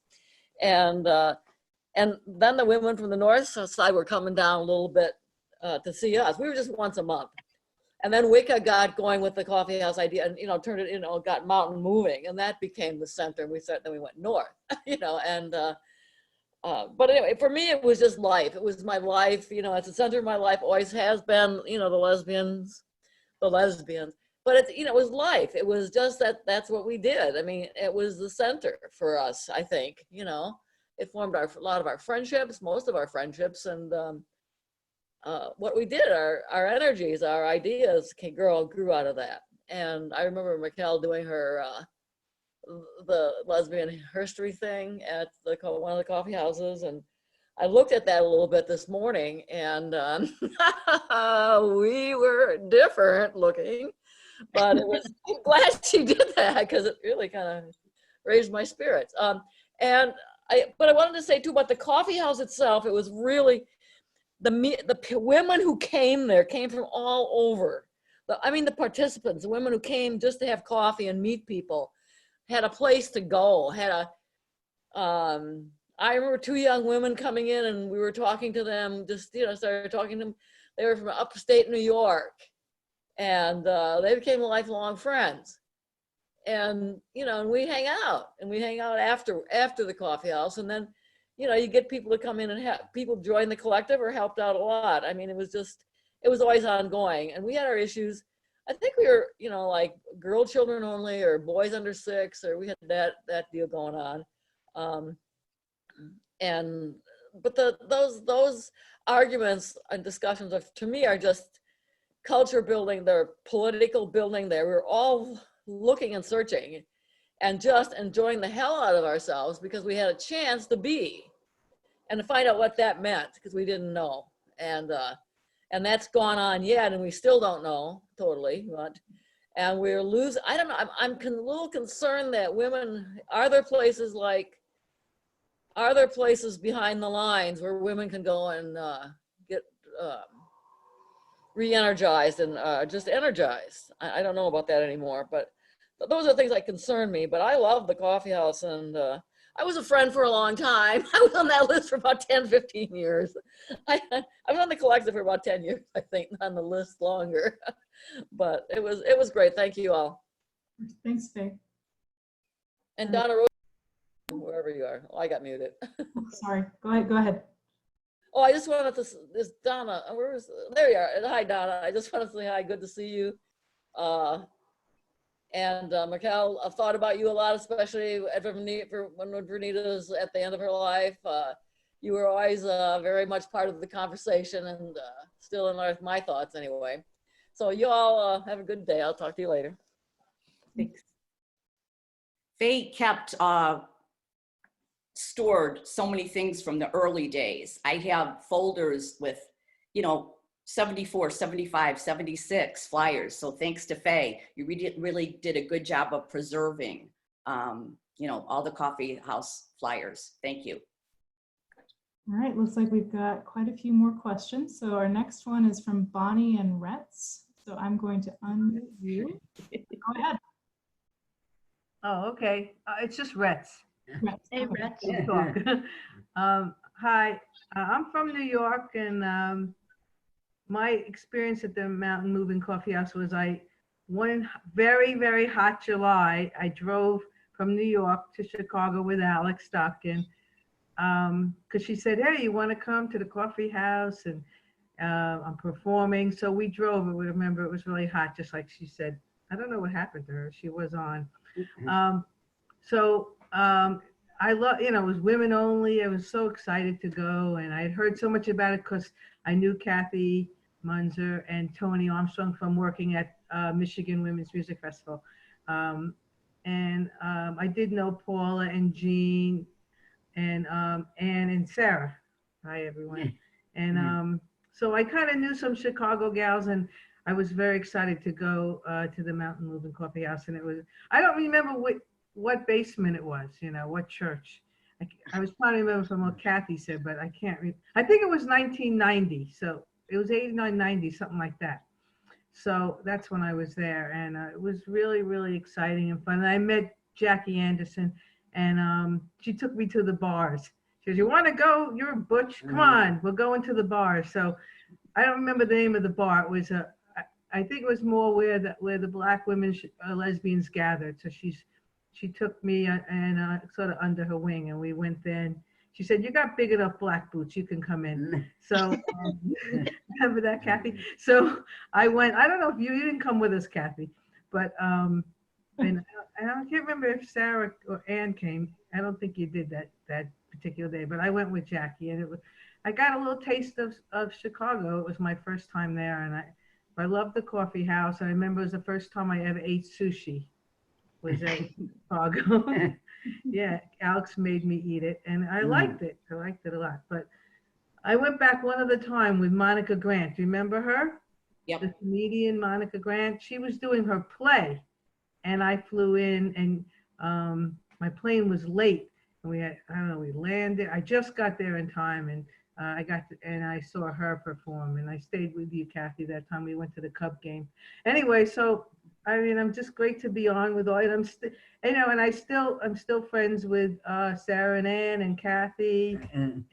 and then the women from the north side were coming down a little bit to see us. We were just once a month, and then Wicca got going with the coffee house idea, and turned it, got Mountain Moving, and that became the center. Then we went north, and. But anyway, for me, it was just life. It was my life, it's the center of my life, always has been, the lesbians. But it was life. It was just that's what we did. I mean, it was the center for us, I think, It formed a lot of our friendships, most of our friendships, and what we did, our energies, our ideas grew out of that. And I remember Raquel doing her the lesbian history thing at one of the coffee houses, and I looked at that a little bit this morning, and we were different looking, but I'm glad she did that, because it really kind of raised my spirits. But I wanted to say too about the coffee house itself. It was really the women who came there came from all over. the participants, the women who came just to have coffee and meet people, had a place to go, I remember two young women coming in and we were talking to them, started talking to them. They were from upstate New York, and they became lifelong friends. And, and we hang out after the coffee house. And then, you get people to come in and people join the collective or helped out a lot. I mean, it was always ongoing. And we had our issues. I think we were, like girl children only or boys under 6, or we had that deal going on. But those arguments and discussions to me are just culture building, they're political building. We're all looking and searching and just enjoying the hell out of ourselves because we had a chance to be and to find out what that meant, because we didn't know. And that's gone on yet, and we still don't know totally what. And we're losing, I don't know, I'm a little concerned that women, are there places behind the lines where women can go and get re-energized and just energized? I don't know about that anymore, but those are things that concern me. But I love the coffee house, and I was a friend for a long time. I was on that list for about 10, 15 years. I was on the collective for about 10 years, I think, on the list longer. But it was great. Thank you all. Thanks, Faye. And Donna, wherever you are. Oh, I got muted. Sorry, go ahead. Oh, I just wanted to, this Donna, there you are. Hi, Donna. I just wanted to say hi, good to see you. And Mikkel, I've thought about you a lot, especially when Vernita was at the end of her life. You were always very much part of the conversation and still in my thoughts anyway. So you all have a good day. I'll talk to you later. Thanks. Faye kept stored so many things from the early days. I have folders with, 74, 75, 76 flyers. So thanks to Faye, you really did a good job of preserving, all the coffee house flyers. Thank you. All right, looks like we've got quite a few more questions. So our next one is from Bonnie and Retz. So I'm going to unmute you. Go ahead. Oh, okay. It's just Retz. Hey, Okay. Retz. Hi, I'm from New York, and my experience at the Mountain Moving Coffeehouse was one very, very hot July, I drove from New York to Chicago with Alex Durkin, because she said, hey, you want to come to the coffee house? And I'm performing. So we drove. We remember it was really hot, just like she said. I don't know what happened to her. She was on. I love, it was women only. I was so excited to go. And I had heard so much about it because I knew Kathy Munzer and Tony Armstrong from working at Michigan Women's Music Festival. I did know Paula and Jean and Ann and Sarah. Hi, everyone. And so I kind of knew some Chicago gals, and I was very excited to go to the Mountain Moving Coffeehouse. And it was, I don't remember what basement it was, what church. I was trying to remember from what Kathy said, but I can't I think it was 1990. So it was 89, 90, something like that. So that's when I was there, and it was really, really exciting and fun. And I met Jackie Anderson, and she took me to the bars. She goes, you want to go? You're a butch. Come on, we'll go into the bar. So I don't remember the name of the bar. It was I think it was more where the black women lesbians gathered. So she took me and sort of under her wing, and we went there. And she said, you got big enough black boots, you can come in. So remember that, Kathy? So I went. I don't know if you didn't come with us, Kathy, but and I can't remember if Sarah or Ann came. I don't think you did that particular day, but I went with Jackie, and I got a little taste of Chicago. It was my first time there, and I loved the coffee house. I remember it was the first time I ever ate sushi. Was at Chicago. Yeah, Alex made me eat it, and I liked it. I liked it a lot. But I went back one other time with Monica Grant. Do you remember her? Yep. The comedian Monica Grant. She was doing her play, and I flew in, and my plane was late. And we landed. I just got there in time, and and I saw her perform, and I stayed with you, Kathy, that time we went to the Cub game. Anyway, so I mean, I'm just great to be on with all, and I'm still, you know, and I'm still friends with Sarah and Ann and Kathy, and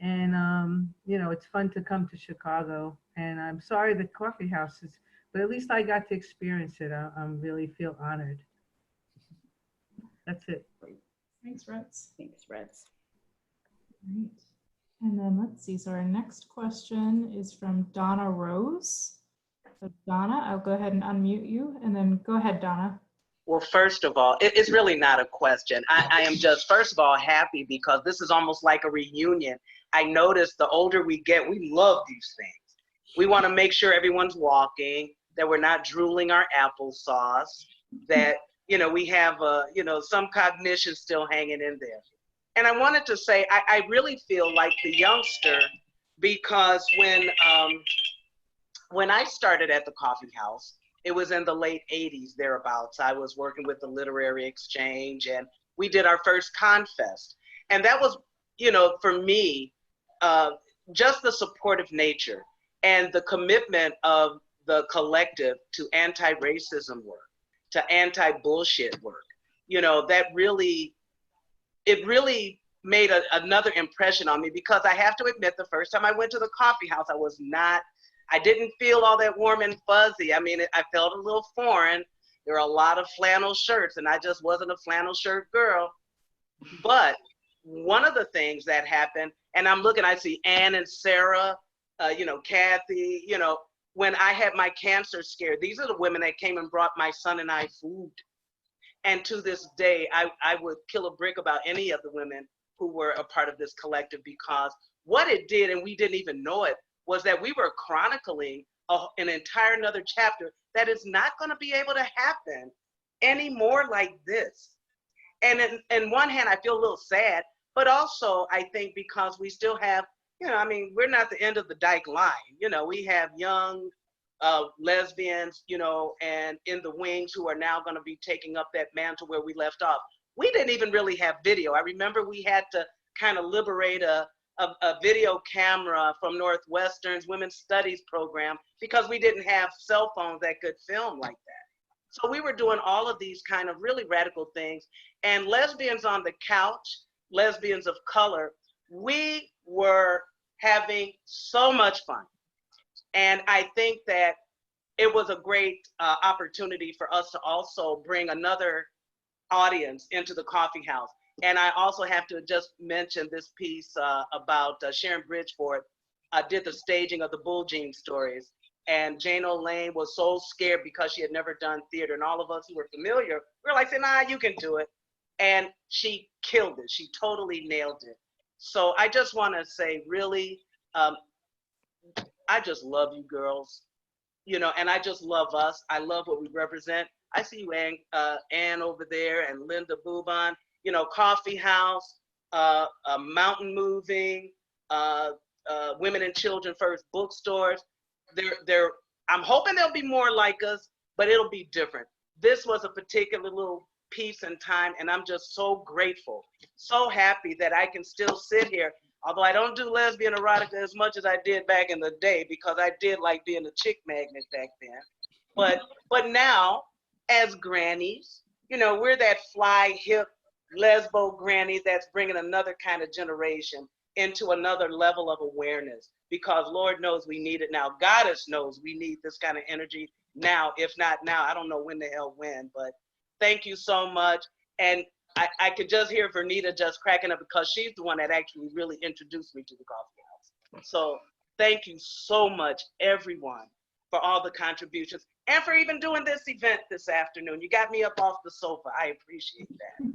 you know, it's fun to come to Chicago. And I'm sorry the coffee house is, but at least I got to experience it. I really feel honored. That's it. Thanks, Reds. Thanks, Reds. Great. And then let's see. So our next question is from Donna Rose. So Donna, I'll go ahead and unmute you, and then go ahead, Donna. Well, first of all, it's really not a question. I am just, first of all, happy because this is almost like a reunion. I noticed the older we get, we love these things. We want to make sure everyone's walking, that we're not drooling our applesauce, that, you know, we have, you know, some cognition still hanging in there. And I wanted to say, I really feel like the youngster, because when I started at the coffee house, it was in the late 80s, thereabouts. I was working with the Literary Exchange, and we did our first Confest. And that was, you know, for me, just the supportive nature and the commitment of the collective to anti-racism work, to anti-bullshit work. You know, that really, it really made another impression on me, because I have to admit, the first time I went to the coffee house, I didn't feel all that warm and fuzzy. I mean, I felt a little foreign. There were a lot of flannel shirts, and I just wasn't a flannel shirt girl. But one of the things that happened, and I'm looking, I see Ann and Sarah, you know, Kathy, you know, when I had my cancer scare, these are the women that came and brought my son and I food. And to this day, I would kill a brick about any of the women who were a part of this collective, because what it did, and we didn't even know it, was that we were chronicling an entire another chapter that is not going to be able to happen anymore like this. And in one hand, I feel a little sad, but also I think because we still have, you know, I mean, we're not the end of the Dyke line. You know, we have young lesbians, you know, and in the wings who are now going to be taking up that mantle where we left off. We didn't even really have video. I remember we had to kind of liberate a video camera from Northwestern's Women's Studies program, because we didn't have cell phones that could film like that. So we were doing all of these kind of really radical things. And lesbians on the couch, lesbians of color, we were having so much fun. And I think that it was a great opportunity for us to also bring another audience into the coffee house. And I also have to just mention this piece about Sharon Bridgeford did the staging of the Bull Jean stories. And Jane O'Lane was so scared because she had never done theater. And all of us who were familiar, we were like, nah, you can do it. And she killed it. She totally nailed it. So I just want to say, really, I just love you girls, you know, and I just love us. I love what we represent. I see you, Ann over there, and Linda Boubon. You know, Coffee House, Mountain Moving, Women and Children First bookstores. I'm hoping there'll be more like us, but it'll be different. This was a particular little piece in time, and I'm just so grateful, so happy that I can still sit here. Although I don't do lesbian erotica as much as I did back in the day, because I did like being a chick magnet back then. But now, as grannies, you know, we're that fly, hip, lesbo granny that's bringing another kind of generation into another level of awareness, because Lord knows we need it now. Goddess knows we need this kind of energy now. If not now, I don't know when the hell when, but thank you so much. And I could just hear Vernita just cracking up, because she's the one that actually really introduced me to the coffee house. So thank you so much, everyone, for all the contributions and for even doing this event this afternoon. You got me up off the sofa. I appreciate that.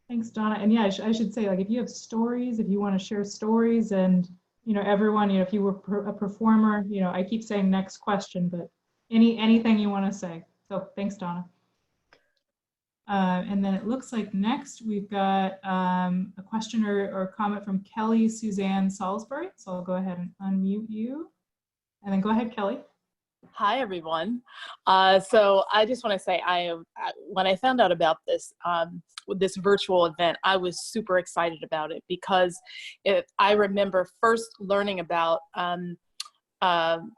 Thanks, Donna. And yeah, I should say, like, if you have stories, if you want to share stories, and, you know, everyone, you know, if you were a performer, you know, I keep saying next question, but anything you want to say. So thanks, Donna. And then it looks like next we've got a question or comment from Kelly Suzanne Salisbury. So I'll go ahead and unmute you. And then go ahead, Kelly. Hi, everyone. So I just want to say, when I found out about this, this virtual event, I was super excited about it because I remember first learning about Mountain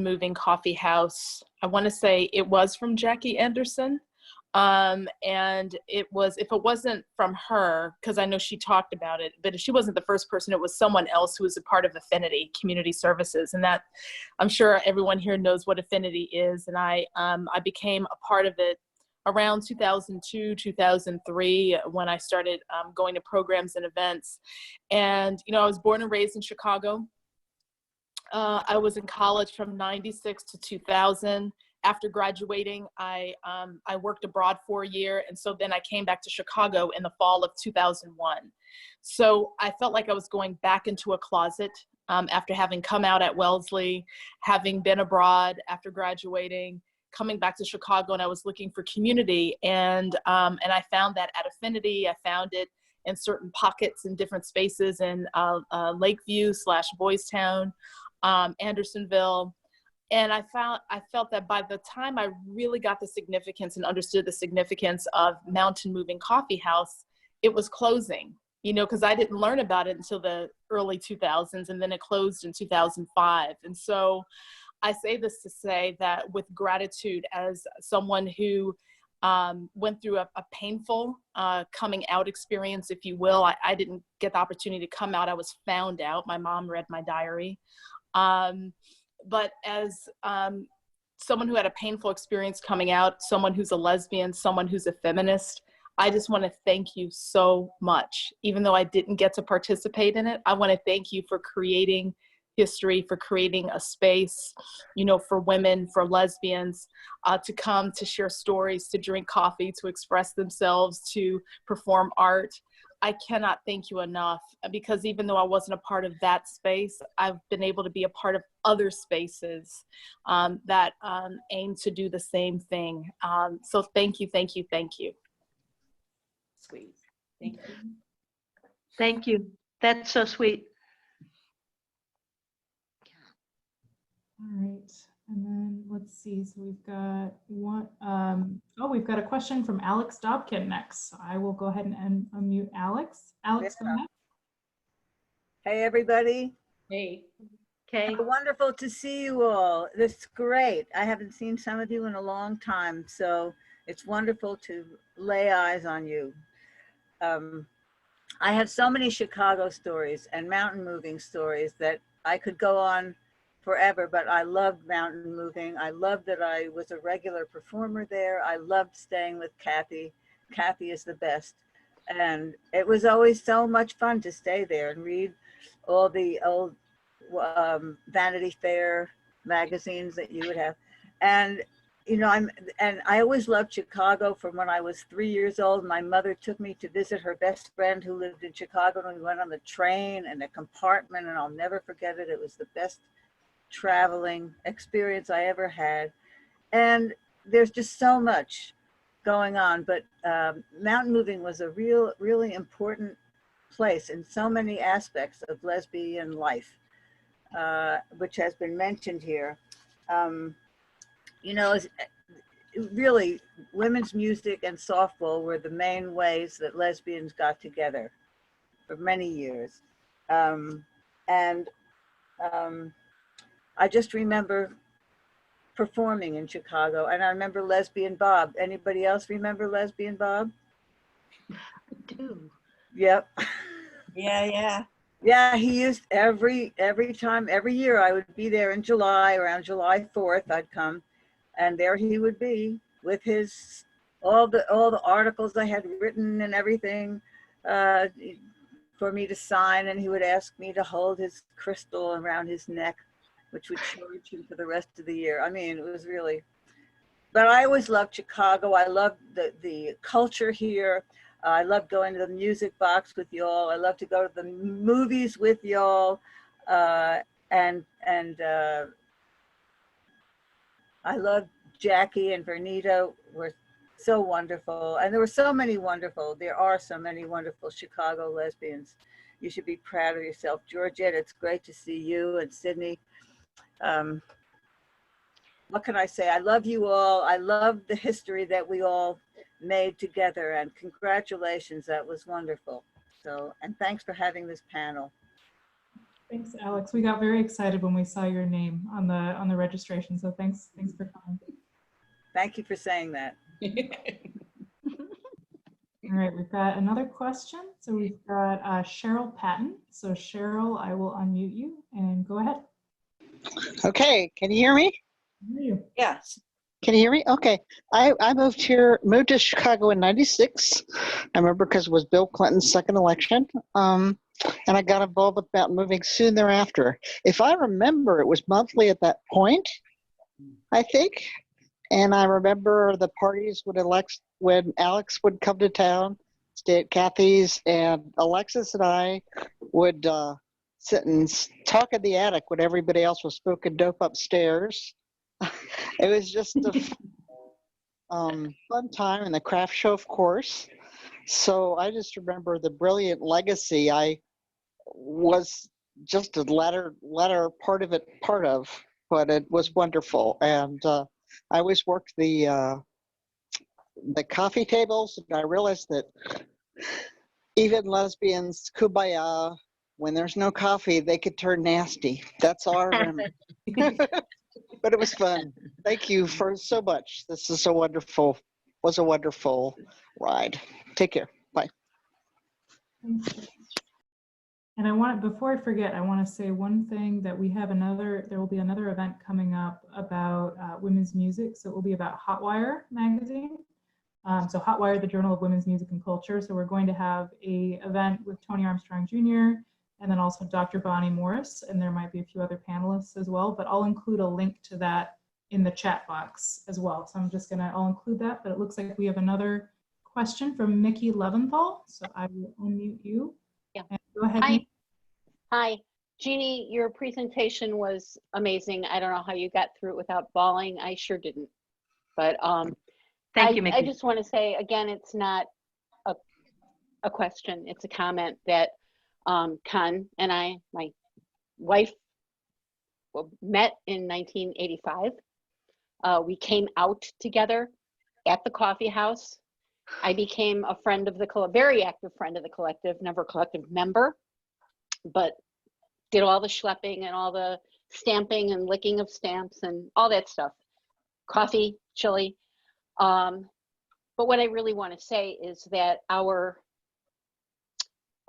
Moving Coffeehouse. I want to say it was from Jackie Anderson. And it was, if it wasn't from her, because I know she talked about it, but if she wasn't the first person, it was someone else who was a part of Affinity Community Services. And that, I'm sure everyone here knows what Affinity is. And I became a part of it around 2002, 2003, when I started going to programs and events. And, you know, I was born and raised in Chicago. I was in college from 96 to 2000. After graduating, I worked abroad for a year. And so then I came back to Chicago in the fall of 2001. So I felt like I was going back into a closet after having come out at Wellesley, having been abroad after graduating, coming back to Chicago, and I was looking for community. And I found that at Affinity. I found it in certain pockets in different spaces in Lakeview / Boys Town, Andersonville. And I felt that by the time I really got the significance and understood the significance of Mountain Moving Coffeehouse, it was closing, you know, because I didn't learn about it until the early 2000s, and then it closed in 2005. And so I say this to say that with gratitude, as someone who went through a painful coming out experience, if you will. I didn't get the opportunity to come out. I was found out. My mom read my diary. But as someone who had a painful experience coming out, someone who's a lesbian, someone who's a feminist, I just want to thank you so much. Even though I didn't get to participate in it, I want to thank you for creating history, for creating a space, you know, for women, for lesbians, to come, to share stories, to drink coffee, to express themselves, to perform art. I cannot thank you enough, because even though I wasn't a part of that space, I've been able to be a part of other spaces that aim to do the same thing. So thank you, thank you, thank you. Sweet. Thank you. Thank you. That's so sweet. All right, and then let's see. So we've got one. We've got a question from Alex Dobkin next. So I will go ahead and unmute Alex. Alex, go ahead. Hey, everybody. Hey. Okay. Wonderful to see you all. This is great. I haven't seen some of you in a long time, so it's wonderful to lay eyes on you. I have so many Chicago stories and mountain moving stories that I could go on forever, but I loved mountain moving. I loved that I was a regular performer there. I loved staying with Kathy. Kathy is the best. And it was always so much fun to stay there and read all the old Vanity Fair magazines that you would have. And, you know, I always loved Chicago from when I was 3 years old. My mother took me to visit her best friend who lived in Chicago, and we went on the train and the compartment, and I'll never forget it. It was the best traveling experience I ever had. And there's just so much going on, but mountain moving was a really important place in so many aspects of lesbian life, which has been mentioned here. You know, really, women's music and softball were the main ways that lesbians got together for many years. I just remember performing in Chicago, and I remember Lesbian Bob. Anybody else remember Lesbian Bob? I do. Yep. Yeah. Yeah, he used every time, every year I would be there in July, around July 4th, I'd come, and there he would be with his, all the articles I had written and everything for me to sign, and he would ask me to hold his crystal around his neck, which would charge him for the rest of the year. I mean, it was really, but I always loved Chicago. I loved the culture here. I loved going to the music box with y'all. I loved to go to the movies with y'all. And I loved Jackie and Vernita, were so wonderful. And there are so many wonderful Chicago lesbians. You should be proud of yourself. Georgette, it's great to see you, and Sydney. what can I say? I love you all. I love the history that we all made together, and congratulations. That was wonderful. So, and thanks for having this panel. Thanks, Alex. We got very excited when we saw your name on the registration. So thanks for coming. Thank you for saying that. All right, we've got another question. So we've got Cheryl Patton. So Cheryl, I will unmute you and go ahead. Okay, can you hear me? Yes. Can you hear me? Okay. I moved to Chicago in '96. I remember because it was Bill Clinton's second election. And I got involved with Mountain Moving soon thereafter. If I remember, it was monthly at that point, I think. And I remember the parties when Alex would come to town, stay at Kathy's, and Alexis and I would sit and talk in the attic when everybody else was smoking dope upstairs. It was just a fun time, and the craft show, of course. So I just remember the brilliant legacy. I was just a latter part of, but it was wonderful. And I always worked the coffee tables, and I realized that even lesbians, kumbaya, when there's no coffee, they could turn nasty. That's all I remember. But it was fun. Thank you for so much. This is was a wonderful ride. Take care. Bye. And before I forget, I want to say one thing, that there will be another event coming up about women's music. So it will be about Hotwire magazine. So Hotwire, the Journal of Women's Music and Culture. So we're going to have an event with Tony Armstrong Jr. and then also Dr. Bonnie Morris, and there might be a few other panelists as well, but I'll include a link to that in the chat box as well. So I'll include that, but it looks like we have another question from Mickey Leventhal. So I will unmute you. Yeah. And go ahead. Hi. Hi. Jeannie, your presentation was amazing. I don't know how you got through it without bawling. I sure didn't. But Thank you, Mickey. I just want to say, again, it's not a question. It's a comment that Con and I, my wife, met in 1985. We came out together at the coffee house. I became a friend of very active friend of the collective, never a collective member, but did all the schlepping and all the stamping and licking of stamps and all that stuff. Coffee, chili. But what I really want to say is that our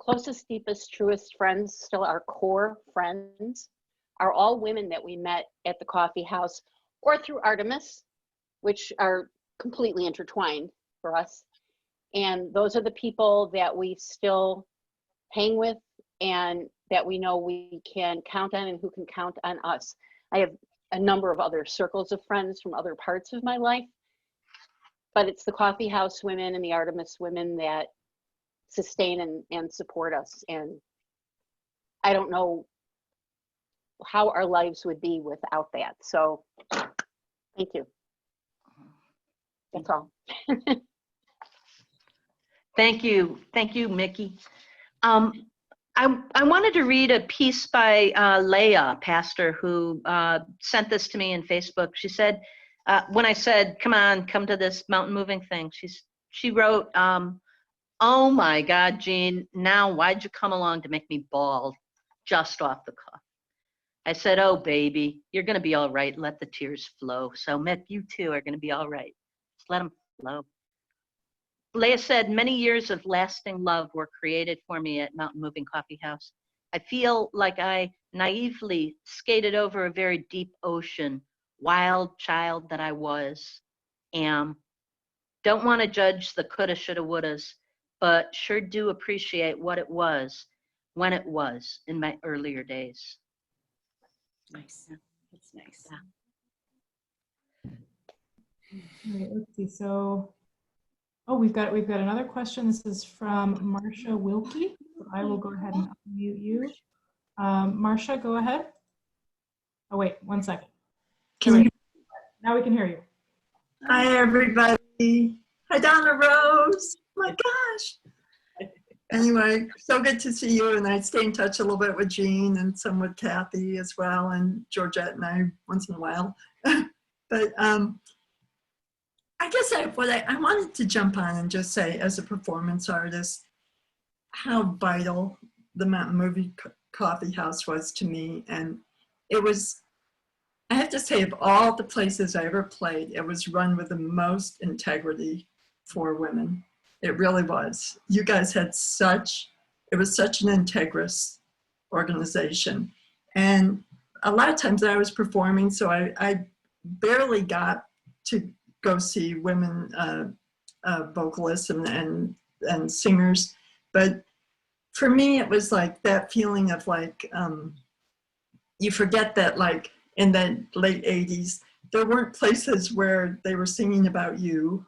closest, deepest, truest friends, still our core friends, are all women that we met at the coffee house or through Artemis, which are completely intertwined for us. And those are the people that we still hang with and that we know we can count on and who can count on us. I have a number of other circles of friends from other parts of my life, but it's the coffee house women and the Artemis women that sustain and support us. And I don't know how our lives would be without that. So thank you. That's all. Thank you, Mickey. I wanted to read a piece by Leah, pastor, who sent this to me in Facebook. She said, when I said, come to this mountain moving thing, she wrote, oh my God, Jean, now why'd you come along to make me bald just off the cuff? I said, oh baby, you're gonna be all right, let the tears flow. So Mick, you too are gonna be all right. Just let them flow. Leah said, many years of lasting love were created for me at Mountain Moving Coffeehouse. I feel like I naively skated over a very deep ocean, wild child that I am. Don't want to judge the coulda, shoulda, wouldas, but sure do appreciate what it was when it was in my earlier days. Nice. That's nice. All right, let's see. So, we've got another question. This is from Marcia Wilkie. So I will go ahead and unmute you. Marcia, go ahead. Oh wait, 1 second. Now we can hear you. Hi everybody. Hi Donna Rose. My gosh. Anyway, so good to see you, and I stay in touch a little bit with Jean and some with Kathy as well, and Georgette and I once in a while. But I guess I wanted to jump on and just say, as a performance artist, how vital the Mountain Moving Coffeehouse was to me. And it was, I have to say, of all the places I ever played, it was run with the most integrity for women. It really was. You guys had it was such an integrous organization. And a lot of times I was performing, so I barely got to go see women vocalists and singers. But for me, it was like that feeling of like, you forget that like in the late 80s, there weren't places where they were singing about you.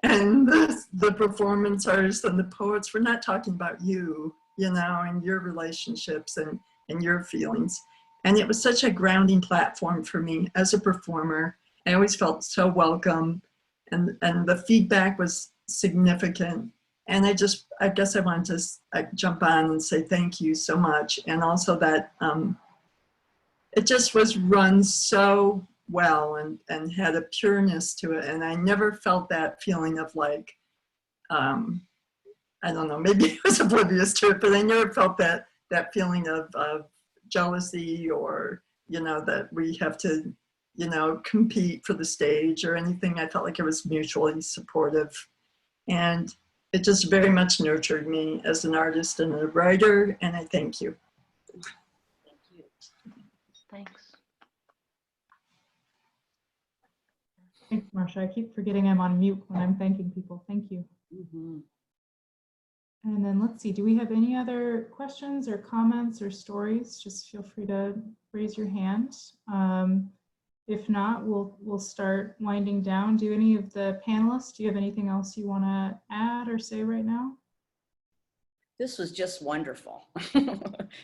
And the performance artists and the poets were not talking about you, you know, and your relationships and your feelings. And it was such a grounding platform for me as a performer. I always felt so welcome, and the feedback was significant. And I guess I wanted to jump on and say thank you so much. And also that it just was run so well and had a pureness to it. And I never felt that feeling of like, I don't know, maybe I was oblivious to it, but I never felt that feeling of jealousy or, you know, that we have to, you know, compete for the stage or anything. I felt like it was mutually supportive. And it just very much nurtured me as an artist and a writer, and I thank you. Thank you. Thanks. Thanks, Marcia. I keep forgetting I'm on mute when I'm thanking people. Thank you. Mm-hmm. And then let's see, do we have any other questions or comments or stories? Just feel free to raise your hand. If not, we'll start winding down. Do any of the panelists, do you have anything else you want to add or say right now? This was just wonderful.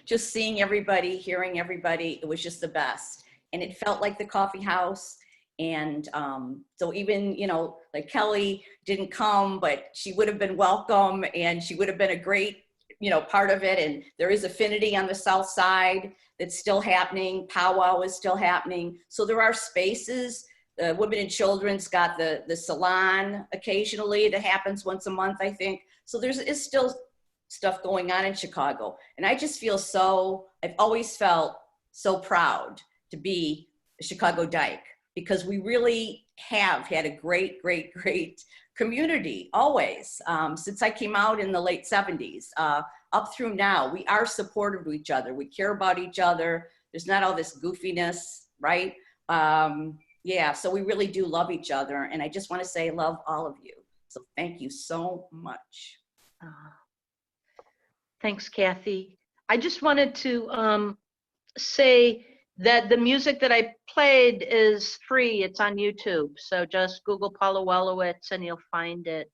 Just seeing everybody, hearing everybody, it was just the best. And it felt like the coffee house. And so even, you know, like Kelly didn't come, but she would have been welcome and she would have been a great, you know, part of it. And there is affinity on the South Side that's still happening. Powwow is still happening. So there are spaces. The Womyn and Children's got the salon occasionally that happens once a month, I think. So is still stuff going on in Chicago. And I just feel I've always felt so proud to be a Chicago Dyke, because we really have had a great, great, great community always. Since I came out in the late 70s, up through now, we are supportive of each other. We care about each other. There's not all this goofiness, right? Yeah, so we really do love each other. And I just want to say I love all of you. So thank you so much. Thanks, Kathy. I just wanted to say that the music that I played is free. It's on YouTube. So just Google Paula Wolowitz and you'll find it.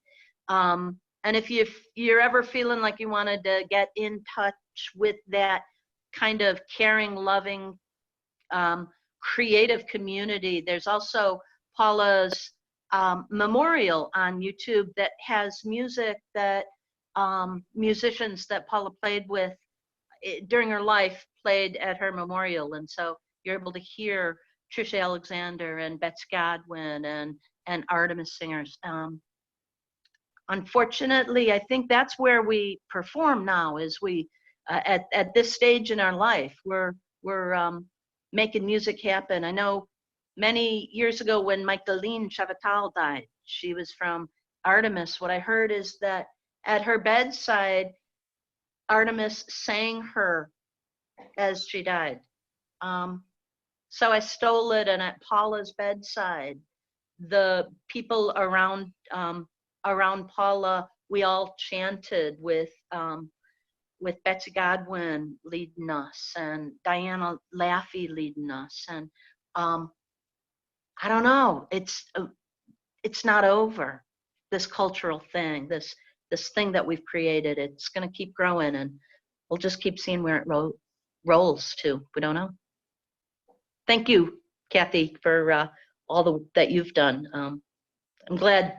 And if you're ever feeling like you wanted to get in touch with that kind of caring, loving, creative community, there's also Paula's memorial on YouTube that has music that musicians that Paula played with during her life played at her memorial. And so you're able to hear Trisha Alexander and Betsy Godwin and Artemis singers. Unfortunately, I think that's where we perform now, is we at this stage in our life, we're making music happen. I know many years ago when Michaeline Chavatal died, she was from Artemis. What I heard is that at her bedside, Artemis sang her as she died. So I stole it, and at Paula's bedside, the people around Paula, we all chanted with Betsy Godwin leading us and Diana Laffey leading us. And I don't know, it's not over, this cultural thing, this thing that we've created. It's going to keep growing, and we'll just keep seeing where it rolls to. We don't know. Thank you, Kathy, for all that you've done. I'm glad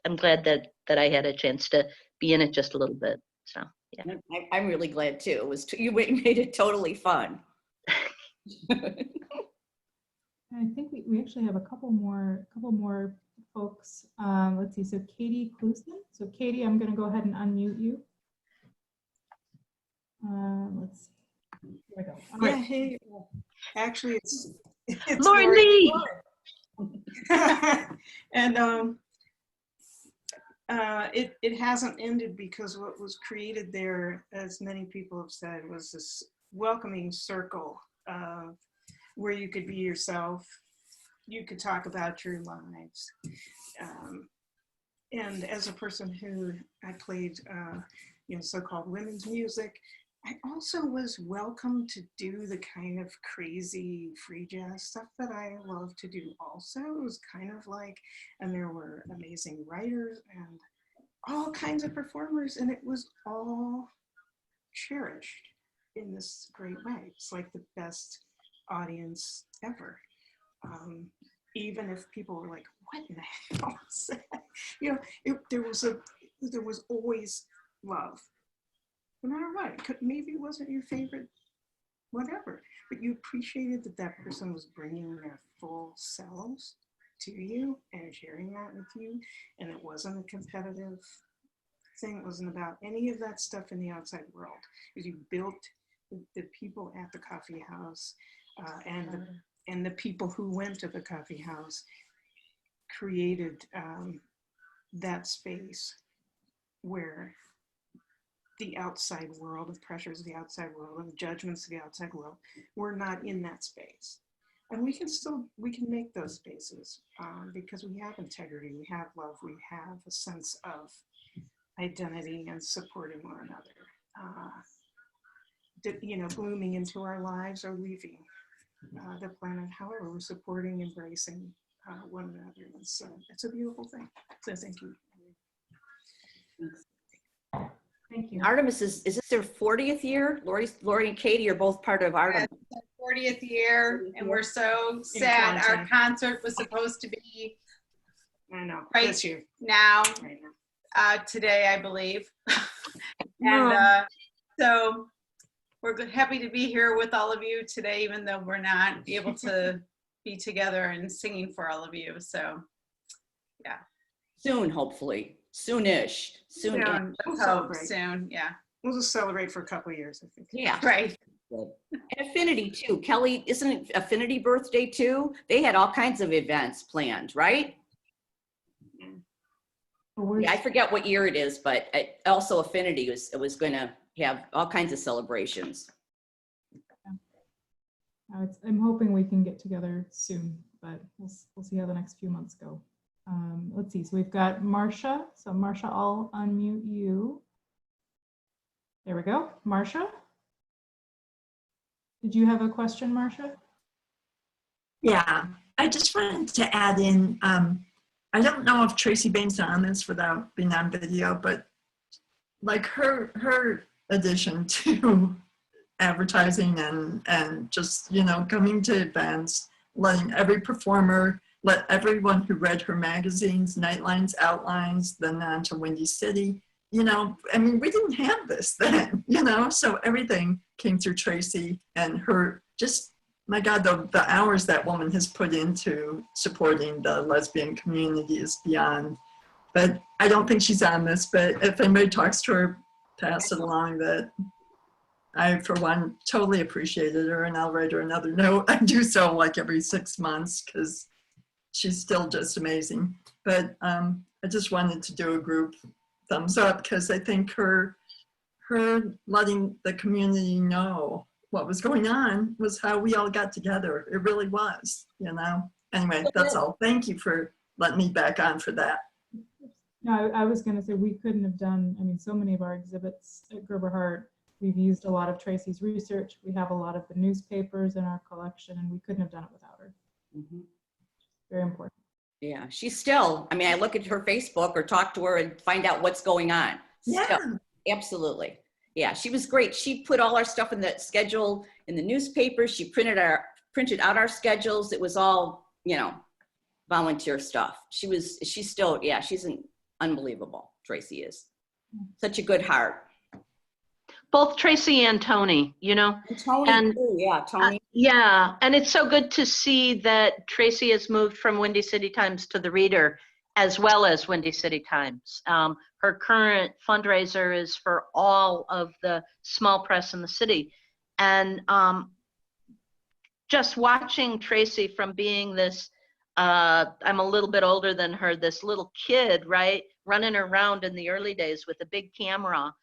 that I had a chance to be in it just a little bit. So yeah, I'm really glad too. You made it totally fun. I think we actually have a couple more folks. Let's see. So Katie Clusen. So Katie, I'm going to go ahead and unmute you. Let's see. Here we go. All Yeah, right. hey, actually, it's Lori Lee. And it hasn't ended because what was created there, as many people have said, was this welcoming circle where you could be yourself, you could talk about your lives. And as a person who I played, so-called women's music, I also was welcome to do the kind of crazy free jazz stuff that I love to do also. It was kind of like, and there were amazing writers and all kinds of performers, and it was all cherished in this great way. It's like the best audience ever. Even if people were like, what in the hell is that? There was always love. No matter what, maybe it wasn't your favorite, whatever, but you appreciated that that person was bringing their full selves to you and sharing that with you, and it wasn't a competitive thing. It wasn't about any of that stuff in the outside world. Because you built the people at the coffee house and the people who went to the coffee house created that space where the outside world, the pressures of the outside world, and the judgments of the outside world, we're not in that space. And we can make those spaces because we have integrity, we have love, we have a sense of identity and supporting one another. Blooming into our lives or leaving the planet. However, we're supporting, embracing one another. It's a beautiful thing. So thank you. Thank you. Artemis, is this their 40th year? Lori and Katie are both part of Artemis. 40th year, and we're so sad. Our concert was supposed to be right this year. now, today, I believe. And so we're happy to be here with all of you today, even though we're not able to be together and singing for all of you. So, yeah. Soon, hopefully. Soonish. Soon. Let's hope soon. Yeah. We'll just celebrate for a couple of years, I think. Yeah. Right. And Affinity too. Kelly, isn't it Affinity birthday too? They had all kinds of events planned, right? Yeah, I forget what year it is, but also Affinity was going to have all kinds of celebrations. I'm hoping we can get together soon, but we'll see how the next few months go. Let's see. So we've got Marsha. So Marsha, I'll unmute you. There we go. Marsha, did you have a question, Marsha? Yeah, I just wanted to add in, I don't know if Tracy Bain's on this without being on video, but like her addition to advertising and just, coming to events, letting every performer, let everyone who read her magazines, Nightlines, Outlines, then on to Windy City, we didn't have this then, so everything came through Tracy and her, just, my God, the hours that woman has put into supporting the lesbian community is beyond. But I don't think she's on this, but if anybody talks to her, pass it along that I, for one, totally appreciated her, and I'll write her another note. I do so like every 6 months because she's still just amazing. But I just wanted to do a group thumbs up because I think her letting the community know what was going on was how we all got together. It really was, Anyway, that's all. Thank you for letting me back on for that. No, I was going to say we couldn't have done, so many of our exhibits at Gerber Hart, we've used a lot of Tracy's research. We have a lot of the newspapers in our collection, and we couldn't have done it without her. Mm-hmm. Very important. Yeah, she's still, I look at her Facebook or talk to her and find out what's going on. Yeah. Still, absolutely. Yeah, she was great. She put all our stuff in the schedule in the newspaper. She printed out our schedules. It was all, volunteer stuff. She's still, she's unbelievable. Tracy is such a good heart. both Tracy and Tony, you know. And Tony too, yeah, Tony. Yeah, and it's so good to see that Tracy has moved from Windy City Times to the Reader, as well as Windy City Times. Her current fundraiser is for all of the small press in the city. And just watching Tracy from being this, I'm a little bit older than her, this little kid, right, running around in the early days with a big camera,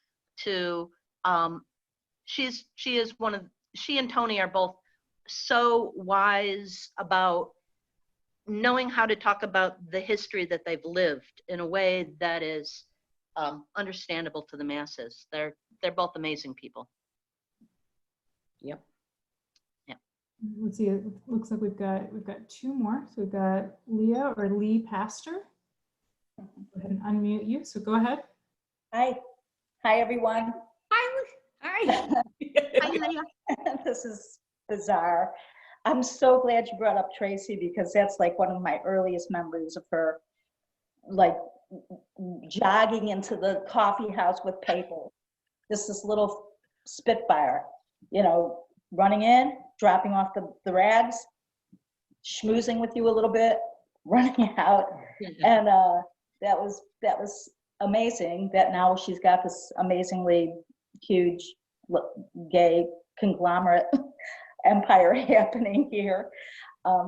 to she and Tony are both so wise about knowing how to talk about the history that they've lived in a way that is understandable to the masses. They're both amazing people. Yep. Yeah. Let's see. It looks like we've got two more. So we've got Leah or Lee Pastor. Go ahead and unmute you. So go ahead. Hi everyone. Hi. Hi, Leah. This is bizarre. I'm so glad you brought up Tracy, because that's like one of my earliest memories of her, like jogging into the coffee house with paper. Just this little spitfire, you know, running in, dropping off the rags, schmoozing with you a little bit, running out. And that was amazing that now she's got this amazingly huge gay conglomerate empire happening here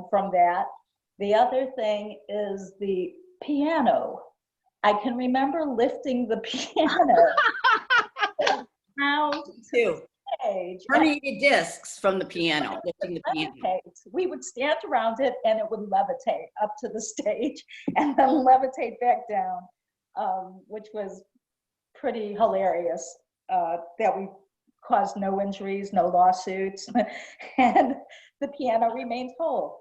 from that. The other thing is the piano. I can remember lifting the piano around too. Stage. Herniated discs from the piano, lifting the piano. We would stand around it and it would levitate up to the stage and then levitate back down, which was pretty hilarious. That we caused no injuries, no lawsuits, and the piano remained whole.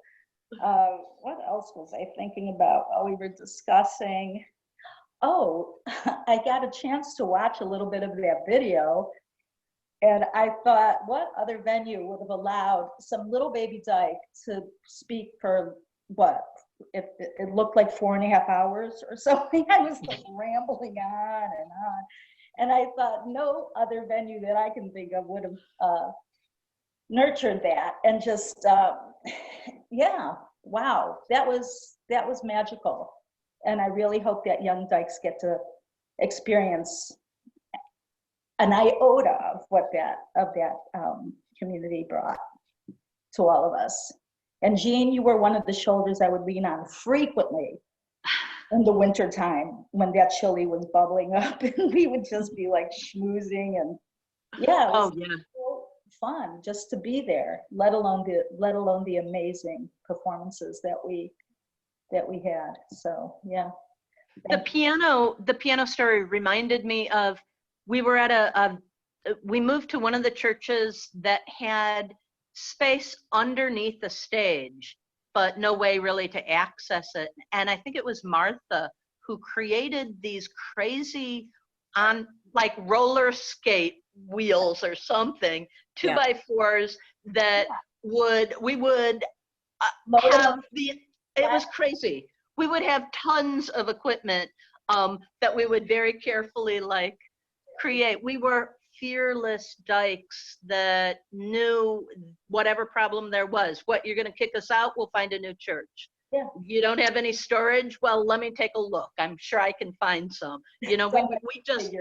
What else was I thinking about while we were discussing? Oh, I got a chance to watch a little bit of that video, and I thought, what other venue would have allowed some little baby dyke to speak for what? It looked like 4.5 hours or something. I was like rambling on and on. And I thought no other venue that I can think of would have nurtured that. And just, yeah, wow, that was magical. And I really hope that young dykes get to experience an iota of what that community brought to all of us. And Jean, you were one of the shoulders I would lean on frequently in the winter time when that chili was bubbling up, and we would just be like schmoozing, and yeah, it was so fun just to be there, let alone the amazing performances that we had. So yeah. The piano story reminded me of, we were at we moved to one of the churches that had space underneath the stage, but no way really to access it. And I think it was Martha who created these crazy like roller skate wheels or something, 2x4s that we would have it was crazy. We would have tons of equipment that we would very carefully like create. We were fearless dykes that knew whatever problem there was. What, you're going to kick us out? We'll find a new church. Yeah. You don't have any storage? Well, let me take a look. I'm sure I can find some. You know, we just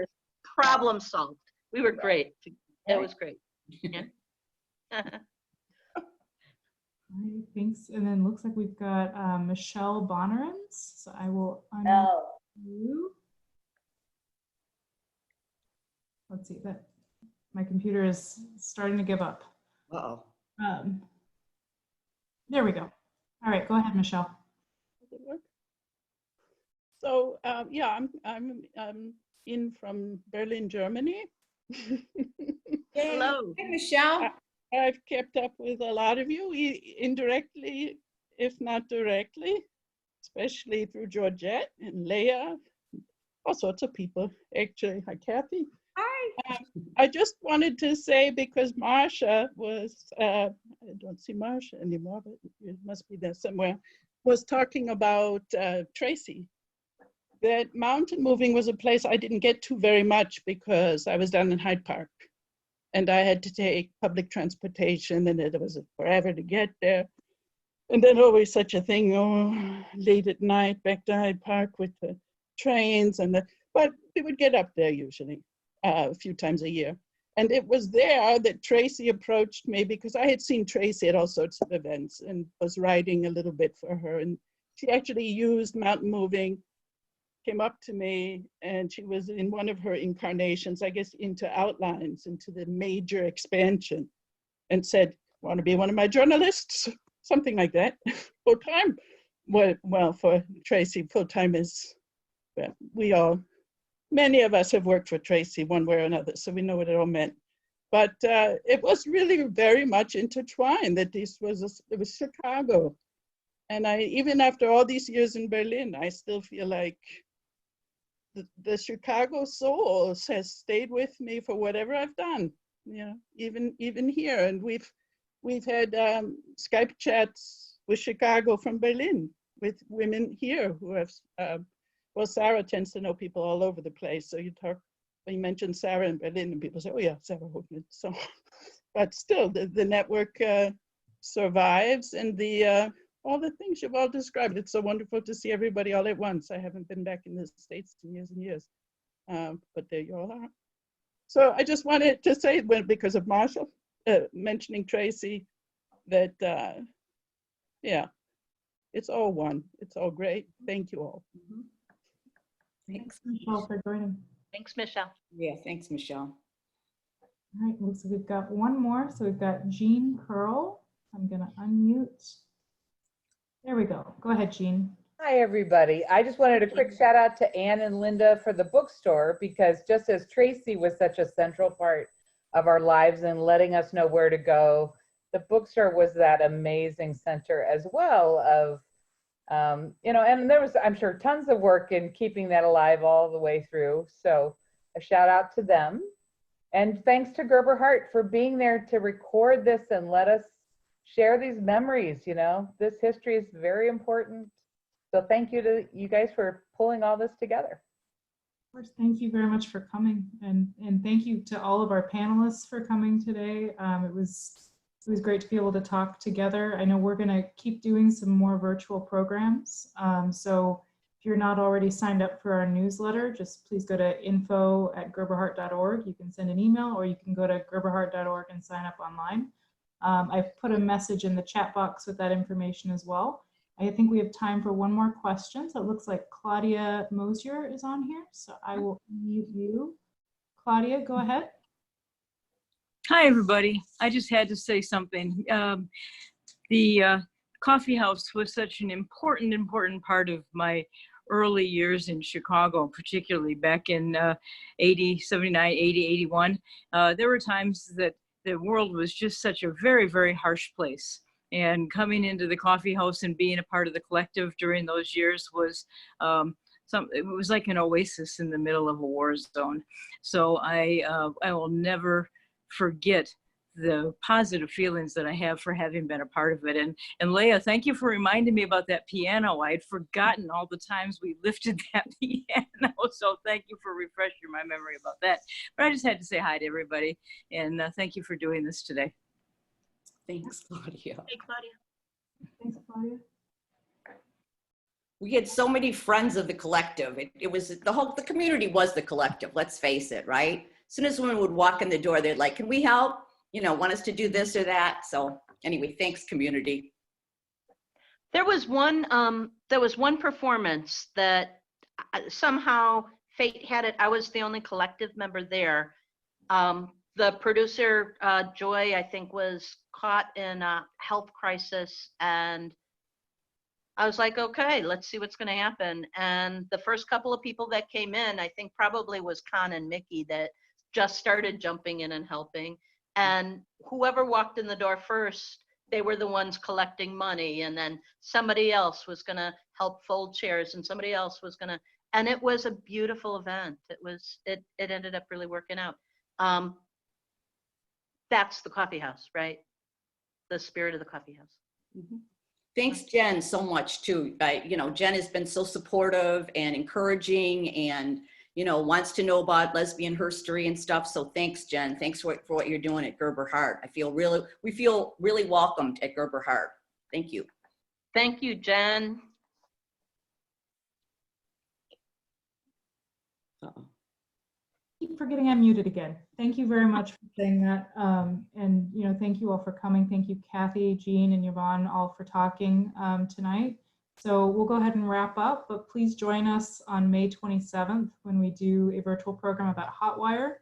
problem solved. We were great. It was great. Yeah. Thanks. And then looks like we've got Michelle Bonnerans. So I will unmute you. Let's see, that my computer is starting to give up. Uh-oh. There we go. All right, go ahead, Michelle. Does it work? So yeah, I'm in from Berlin, Germany. Hello. Hi, Michelle. I've kept up with a lot of you, indirectly, if not directly, especially through Georgette and Leah, all sorts of people, actually. Hi, Kathy. Hi. I just wanted to say, because Marsha was, I don't see Marsha anymore, but it must be there somewhere, was talking about Tracy, that Mountain Moving was a place I didn't get to very much because I was down in Hyde Park. and I had to take public transportation, and it was forever to get there. And then always such a thing, late at night, back to Hyde Park with the trains but we would get up there usually a few times a year. And it was there that Tracy approached me, because I had seen Tracy at all sorts of events and was writing a little bit for her. And she actually used Mountain Moving, came up to me, and she was in one of her incarnations, I guess, into outlines, into the major expansion, and said, want to be one of my journalists? Something like that, full time. Well, for Tracy, full time is, well, many of us have worked for Tracy one way or another, so we know what it all meant. But it was really very much intertwined, that it was Chicago. And even after all these years in Berlin, I still feel like the Chicago soul has stayed with me for whatever I've done, even here. And we've had Skype chats with Chicago from Berlin, with women here who have, well, Sarah tends to know people all over the place. So you mentioned Sarah in Berlin, and people say, oh yeah, Sarah Hoffman. So, but still, the network survives, and all the things you've all described. It's so wonderful to see everybody all at once. I haven't been back in the States in years and years, but there you all are. So I just wanted to say, because of Marshall mentioning Tracy, that yeah, it's all one. It's all great. Thank you all. Thanks, Michelle, for joining. Thanks, Michelle. Yeah, thanks, Michelle. All right, looks like we've got one more. So we've got Jean Curl. I'm gonna unmute. There we go. Go ahead, Jean. Hi, everybody. I just wanted a quick shout out to Anne and Linda for the bookstore, because just as Tracy was such a central part of our lives and letting us know where to go, the bookstore was that amazing center as well of, and there was, I'm sure, tons of work in keeping that alive all the way through. So a shout out to them. And thanks to Gerber Hart for being there to record this and let us share these memories. This history is very important. So thank you to you guys for pulling all this together. Of course, thank you very much for coming, and thank you to all of our panelists for coming today. It was great to be able to talk together. I know we're going to keep doing some more virtual programs. So if you're not already signed up for our newsletter, just please go to info@gerberhart.org. You can send an email, or you can go to gerberhart.org and sign up online. I've put a message in the chat box with that information as well. I think we have time for one more question. So it looks like Claudia Mosier is on here. So I will mute you. Claudia, go ahead. Hi, everybody. I just had to say something. The coffee house was such an important part of my early years in Chicago, particularly back in 80, 79, 80, 81. There were times that the world was just such a very, very harsh place. And coming into the coffee house and being a part of the collective during those years was it was like an oasis in the middle of a war zone. So I will never forget the positive feelings that I have for having been a part of it. And Leah, thank you for reminding me about that piano. I'd forgotten all the times we lifted that piano. So thank you for refreshing my memory about that. But I just had to say hi to everybody, and thank you for doing this today. Thanks, Claudia. Hey, Claudia. Thanks, Claudia. We had so many friends of the collective. It was the community was the collective, let's face it, right? As soon as women would walk in the door, they're like, can we help? Want us to do this or that? So anyway, thanks, community. There was one performance that somehow fate had it. I was the only collective member there. The producer, Joy, I think, was caught in a health crisis, and I was like, okay, let's see what's going to happen. And the first couple of people that came in, I think probably was Con and Mickey, that just started jumping in and helping. And whoever walked in the door first, they were the ones collecting money, and then somebody else was going to help fold chairs, and somebody else was going to, and it was a beautiful event. It ended up really working out. That's the coffee house, right? The spirit of the coffee house. Mm-hmm. Thanks, Jen, so much too. Jen has been so supportive and encouraging, and wants to know about lesbian history and stuff. So thanks, Jen. Thanks for what you're doing at Gerber Hart. We feel really welcomed at Gerber Hart. Thank you. Thank you, Jen. Keep forgetting I'm muted again. Thank you very much for saying that. And thank you all for coming. Thank you, Kathy, Jean, and Yvonne, all for talking tonight. So we'll go ahead and wrap up, but please join us on May 27th when we do a virtual program about Hotwire.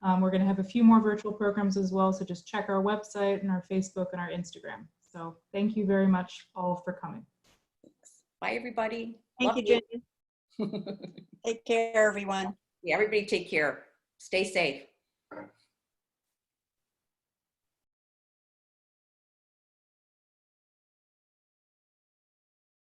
We're going to have a few more virtual programs as well, so just check our website and our Facebook and our Instagram. So thank you very much all for coming. Bye, everybody. Thank Love you, Jen. Take care, everyone. Yeah, everybody take care. Stay safe.